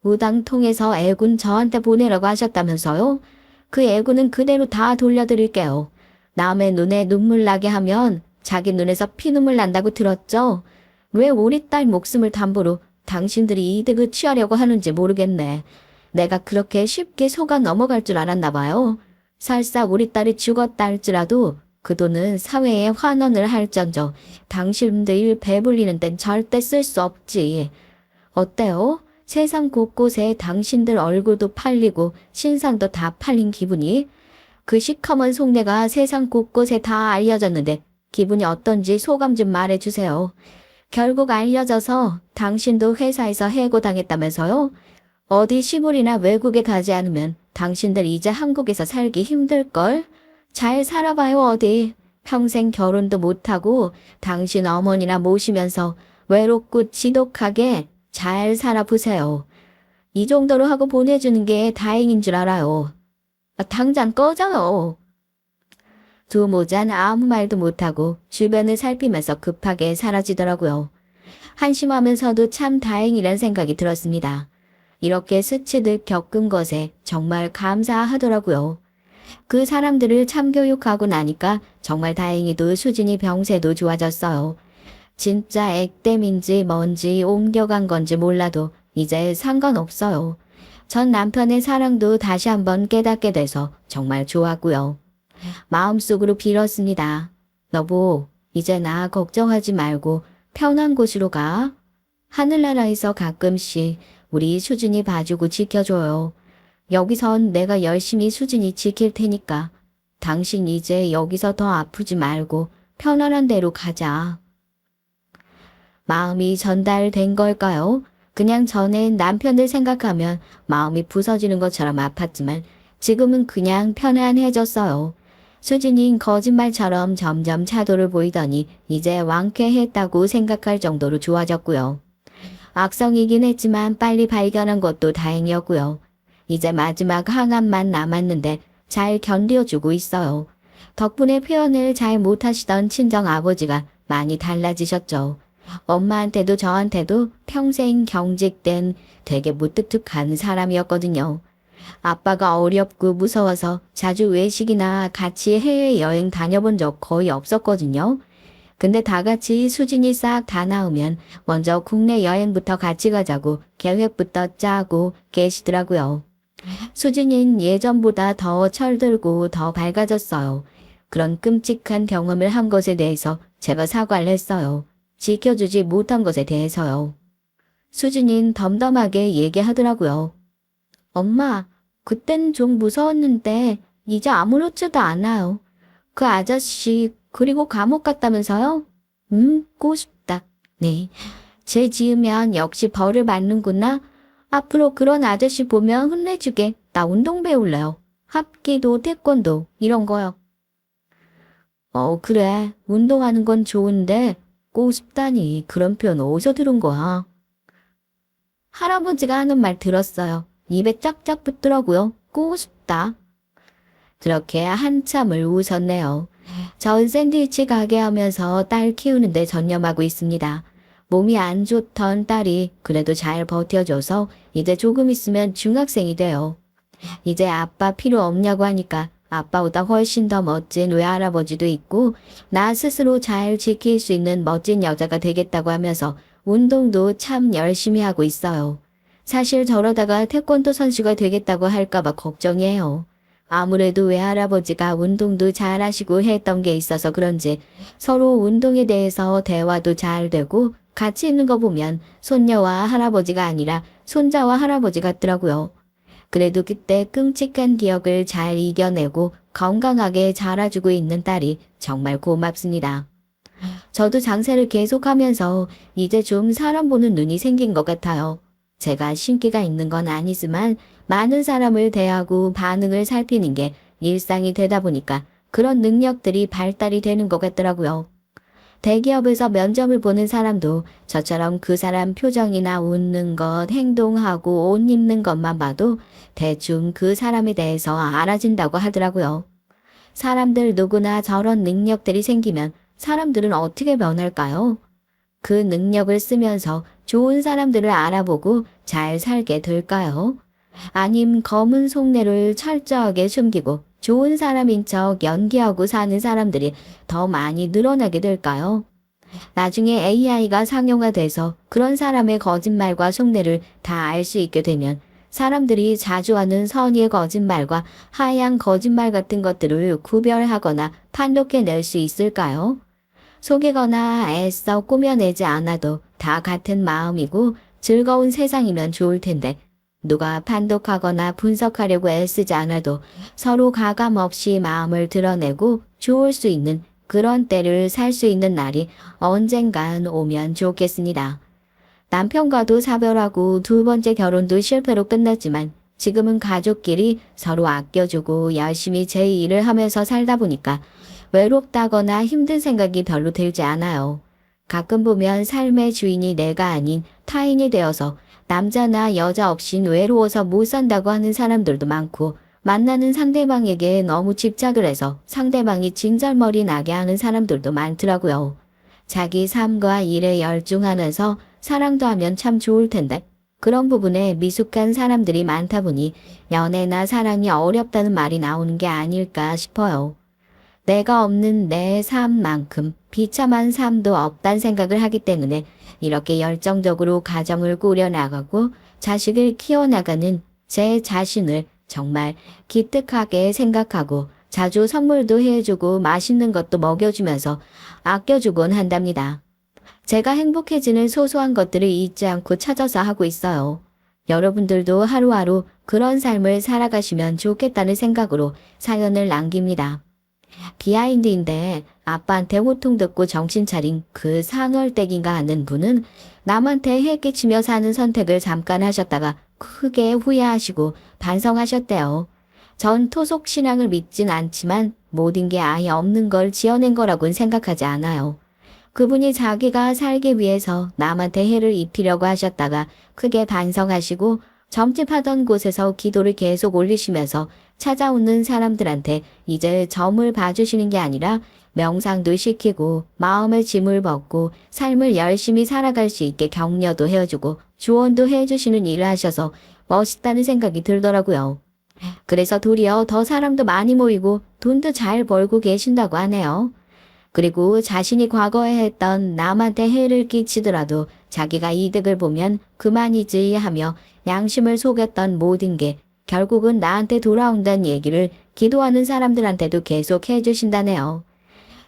무당 통해서 애군 저한테 보내라고 하셨다면서요? 그 애군은 그대로 다 돌려드릴게요. 남의 눈에 눈물 나게 하면 자기 눈에서 피눈물 난다고 들었죠? 왜 우리 딸 목숨을 담보로 당신들이 이득을 취하려고 하는지 모르겠네. 내가 그렇게 쉽게 속아 넘어갈 줄 알았나 봐요. 설사 우리 딸이 죽었다 할지라도 그 돈은 사회에 환원을 할전저 당신들 배불리는 땐 절대 쓸 수 없지. 어때요? 세상 곳곳에 당신들 얼굴도 팔리고 신상도 다 팔린 기분이? 그 시커먼 속내가 세상 곳곳에 다 알려졌는데 기분이 어떤지 소감 좀 말해주세요. 결국 알려져서 당신도 회사에서 해고당했다면서요? 어디 시골이나 외국에 가지 않으면 당신들 이제 한국에서 살기 힘들걸? 잘 살아봐요 어디. 평생 결혼도 못하고 당신 어머니나 모시면서 외롭고 지독하게 잘 살아보세요. 이 정도로 하고 보내주는 게 다행인 줄 알아요. 당장 꺼져요. 두 모자는 아무 말도 못하고 주변을 살피면서 급하게 사라지더라고요. 한심하면서도 참 다행이란 생각이 들었습니다. 이렇게 스치듯 겪은 것에 정말 감사하더라고요. 그 사람들을 참교육하고 나니까 정말 다행히도 수진이 병세도 좋아졌어요. 진짜 액땜인지 뭔지 옮겨간 건지 몰라도 이제 상관없어요. 전 남편의 사랑도 다시 한번 깨닫게 돼서 정말 좋았고요. 마음속으로 빌었습니다. 여보, 이제 나 걱정하지 말고 편한 곳으로 가. 하늘나라에서 가끔씩 우리 수진이 봐주고 지켜줘요. 여기선 내가 열심히 수진이 지킬 테니까 당신 이제 여기서 더 아프지 말고 편안한 데로 가자. 마음이 전달된 걸까요? 그냥 전엔 남편을 생각하면 마음이 부서지는 것처럼 아팠지만 지금은 그냥 편안해졌어요. 수진이 거짓말처럼 점점 차도를 보이더니 이제 완쾌했다고 생각할 정도로 좋아졌고요. 악성이긴 했지만 빨리 발견한 것도 다행이었고요. 이제 마지막 항암만 남았는데 잘 견뎌주고 있어요. 덕분에 표현을 잘 못하시던 친정 아버지가 많이 달라지셨죠. 엄마한테도 저한테도 평생 경직된 되게 무뚝뚝한 사람이었거든요. 아빠가 어렵고 무서워서 자주 외식이나 같이 해외여행 다녀본 적 거의 없었거든요. 근데 다 같이 수진이 싹 다 나오면 먼저 국내 여행부터 같이 가자고 계획부터 짜고 계시더라고요. 수진이는 예전보다 더 철들고 더 밝아졌어요. 그런 끔찍한 경험을 한 것에 대해서 제가 사과를 했어요. 지켜주지 못한 것에 대해서요. 수진인 덤덤하게 얘기하더라고요. 엄마, 그땐 좀 무서웠는데 이제 아무렇지도 않아요. 그 아저씨 그리고 감옥 갔다면서요? 꼬쉽다. 네. 죄 지으면 역시 벌을 받는구나. 앞으로 그런 아저씨 보면 혼내주게. 나 운동 배울래요. 합기도 태권도 이런 거요. 그래. 운동하는 건 좋은데 꼬쉽다니 그런 표현 어디서 들은 거야? 할아버지가 하는 말 들었어요. 입에 짝짝 붙더라고요. 꼬쉽다. 그렇게 한참을 웃었네요. 전 샌드위치 가게 하면서 딸 키우는데 전념하고 있습니다. 몸이 안 좋던 딸이 그래도 잘 버텨줘서 이제 조금 있으면 중학생이 돼요. 이제 아빠 필요 없냐고 하니까 아빠보다 훨씬 더 멋진 외할아버지도 있고 나 스스로 잘 지킬 수 있는 멋진 여자가 되겠다고 하면서 운동도 참 열심히 하고 있어요. 사실 저러다가 태권도 선수가 되겠다고 할까봐 걱정이에요. 아무래도 외할아버지가 운동도 잘하시고 했던 게 있어서 그런지 서로 운동에 대해서 대화도 잘 되고 같이 있는 거 보면 손녀와 할아버지가 아니라 손자와 할아버지 같더라고요. 그래도 그때 끔찍한 기억을 잘 이겨내고 건강하게 자라주고 있는 딸이 정말 고맙습니다. 저도 장사를 계속하면서 이제 좀 사람 보는 눈이 생긴 것 같아요. 제가 신기가 있는 건 아니지만 많은 사람을 대하고 반응을 살피는 게 일상이 되다 보니까 그런 능력들이 발달이 되는 것 같더라고요. 대기업에서 면접을 보는 사람도 저처럼 그 사람 표정이나 웃는 것, 행동하고 옷 입는 것만 봐도 대충 그 사람에 대해서 알아진다고 하더라고요. 사람들 누구나 저런 능력들이 생기면 사람들은 어떻게 변할까요? 그 능력을 쓰면서 좋은 사람들을 알아보고 잘 살게 될까요? 아님 검은 속내를 철저하게 숨기고 좋은 사람인 척 연기하고 사는 사람들이 더 많이 늘어나게 될까요? 나중에 AI가 상용화돼서 그런 사람의 거짓말과 속내를 다 알 수 있게 되면 사람들이 자주 하는 선의의 거짓말과 하얀 거짓말 같은 것들을 구별하거나 판독해낼 수 있을까요? 속이거나 애써 꾸며내지 않아도 다 같은 마음이고 즐거운 세상이면 좋을 텐데 누가 판독하거나 분석하려고 애쓰지 않아도 서로 가감 없이 마음을 드러내고 좋을 수 있는 그런 때를 살 수 있는 날이 언젠간 오면 좋겠습니다. 남편과도 사별하고 두 번째 결혼도 실패로 끝났지만 지금은 가족끼리 서로 아껴주고 열심히 제 일을 하면서 살다 보니까 외롭다거나 힘든 생각이 별로 들지 않아요. 가끔 보면 삶의 주인이 내가 아닌 타인이 되어서 남자나 여자 없인 외로워서 못 산다고 하는 사람들도 많고 만나는 상대방에게 너무 집착을 해서 상대방이 진절머리 나게 하는 사람들도 많더라고요. 자기 삶과 일에 열중하면서 사랑도 하면 참 좋을 텐데 그런 부분에 미숙한 사람들이 많다 보니 연애나 사랑이 어렵다는 말이 나오는 게 아닐까 싶어요. 내가 없는 내 삶만큼 비참한 삶도 없단 생각을 하기 때문에 이렇게 열정적으로 가정을 꾸려나가고 자식을 키워나가는 제 자신을 정말 기특하게 생각하고 자주 선물도 해주고 맛있는 것도 먹여주면서 아껴주곤 한답니다. 제가 행복해지는 소소한 것들을 잊지 않고 찾아서 하고 있어요. 여러분들도 하루하루 그런 삶을 살아가시면 좋겠다는 생각으로 사연을 남깁니다. 비하인드인데 아빠한테 호통 듣고 정신 차린 그 상월댁인가 하는 분은 남한테 해끼치며 사는 선택을 잠깐 하셨다가 크게 후회하시고 반성하셨대요. 전 토속 신앙을 믿진 않지만 모든 게 아예 없는 걸 지어낸 거라고는 생각하지 않아요. 그분이 자기가 살기 위해서 남한테 해를 입히려고 하셨다가 크게 반성하시고 점집하던 곳에서 기도를 계속 올리시면서 찾아오는 사람들한테 이제 점을 봐주시는 게 아니라 명상도 시키고 마음의 짐을 벗고 삶을 열심히 살아갈 수 있게 격려도 해주고 조언도 해주시는 일을 하셔서 멋있다는 생각이 들더라고요. 그래서 도리어 더 사람도 많이 모이고 돈도 잘 벌고 계신다고 하네요. 그리고 자신이 과거에 했던 남한테 해를 끼치더라도 자기가 이득을 보면 그만이지 하며 양심을 속였던 모든 게 결국은 나한테 돌아온다는 얘기를 기도하는 사람들한테도 계속 해주신다네요.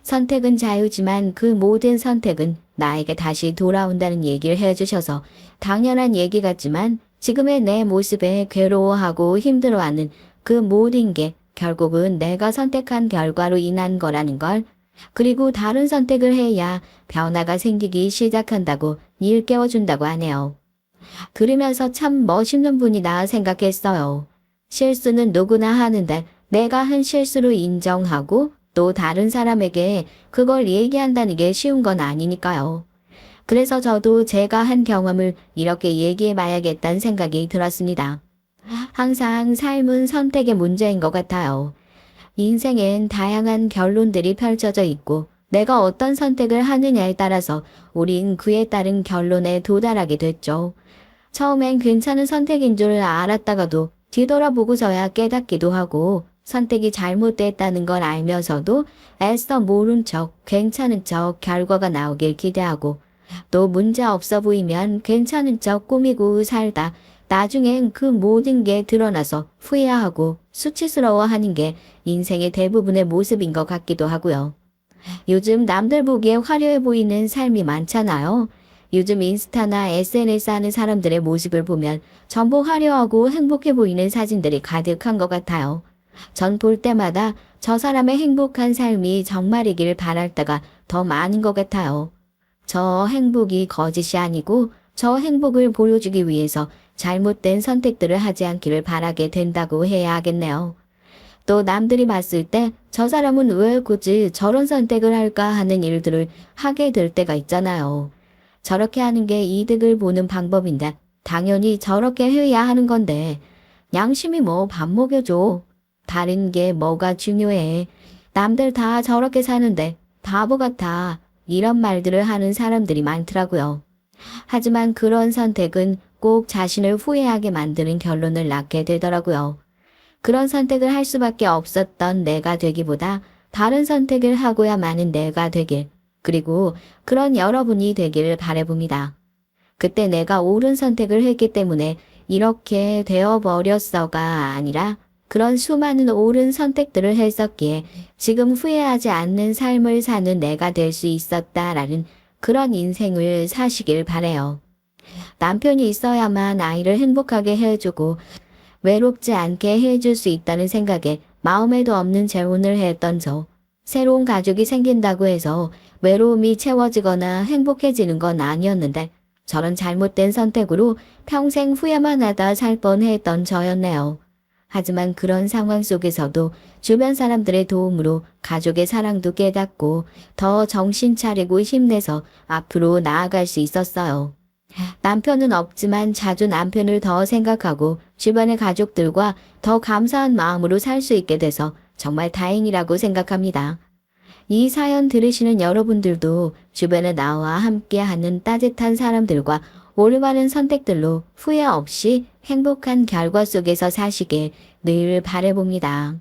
선택은 자유지만 그 모든 선택은 나에게 다시 돌아온다는 얘기를 해주셔서 당연한 얘기 같지만 지금의 내 모습에 괴로워하고 힘들어하는 그 모든 게 결국은 내가 선택한 결과로 인한 거라는 걸, 그리고 다른 선택을 해야 변화가 생기기 시작한다고 일깨워준다고 하네요. 들으면서 참 멋있는 분이다 생각했어요. 실수는 누구나 하는데 내가 한 실수로 인정하고 또 다른 사람에게 그걸 얘기한다는 게 쉬운 건 아니니까요. 그래서 저도 제가 한 경험을 이렇게 얘기해 봐야겠다는 생각이 들었습니다. 항상 삶은 선택의 문제인 것 같아요. 인생엔 다양한 결론들이 펼쳐져 있고 내가 어떤 선택을 하느냐에 따라서 우린 그에 따른 결론에 도달하게 됐죠. 처음엔 괜찮은 선택인 줄 알았다가도 뒤돌아보고서야 깨닫기도 하고 선택이 잘못됐다는 걸 알면서도 애써 모른 척, 괜찮은 척 결과가 나오길 기대하고 또 문제 없어 보이면 괜찮은 척 꾸미고 살다 나중엔 그 모든 게 드러나서 후회하고 수치스러워하는 게 인생의 대부분의 모습인 것 같기도 하고요. 요즘 남들 보기에 화려해 보이는 삶이 많잖아요. 요즘 인스타나 SNS 하는 사람들의 모습을 보면 전부 화려하고 행복해 보이는 사진들이 가득한 것 같아요. 전 볼 때마다 저 사람의 행복한 삶이 정말이길 바랄 때가 더 많은 것 같아요. 저 행복이 거짓이 아니고 저 행복을 보여주기 위해서 잘못된 선택들을 하지 않기를 바라게 된다고 해야 하겠네요. 또 남들이 봤을 때 저 사람은 왜 굳이 저런 선택을 할까 하는 일들을 하게 될 때가 있잖아요. 저렇게 하는 게 이득을 보는 방법인데 당연히 저렇게 해야 하는 건데 양심이 뭐 밥 먹여줘. 다른 게 뭐가 중요해. 남들 다 저렇게 사는데 바보 같아. 이런 말들을 하는 사람들이 많더라고요. 하지만 그런 선택은 꼭 자신을 후회하게 만드는 결론을 낳게 되더라고요. 그런 선택을 할 수밖에 없었던 내가 되기보다 다른 선택을 하고야 마는 내가 되길, 그리고 그런 여러분이 되길 바라봅니다. 그때 내가 옳은 선택을 했기 때문에 이렇게 되어버렸어가 아니라 그런 수많은 옳은 선택들을 했었기에 지금 후회하지 않는 삶을 사는 내가 될 수 있었다라는 그런 인생을 사시길 바래요. 남편이 있어야만 아이를 행복하게 해주고 외롭지 않게 해줄 수 있다는 생각에 마음에도 없는 재혼을 했던 저. 새로운 가족이 생긴다고 해서 외로움이 채워지거나 행복해지는 건 아니었는데 저런 잘못된 선택으로 평생 후회만 하다 살 뻔했던 저였네요. 하지만 그런 상황 속에서도 주변 사람들의 도움으로 가족의 사랑도 깨닫고 더 정신 차리고 힘내서 앞으로 나아갈 수 있었어요. 남편은 없지만 자주 남편을 더 생각하고 주변의 가족들과 더 감사한 마음으로 살 수 있게 돼서 정말 다행이라고 생각합니다. 이 사연 들으시는 여러분들도 주변에 나와 함께하는 따뜻한 사람들과 올바른 선택들로 후회 없이 행복한 결과 속에서 사시길 늘 바라봅니다.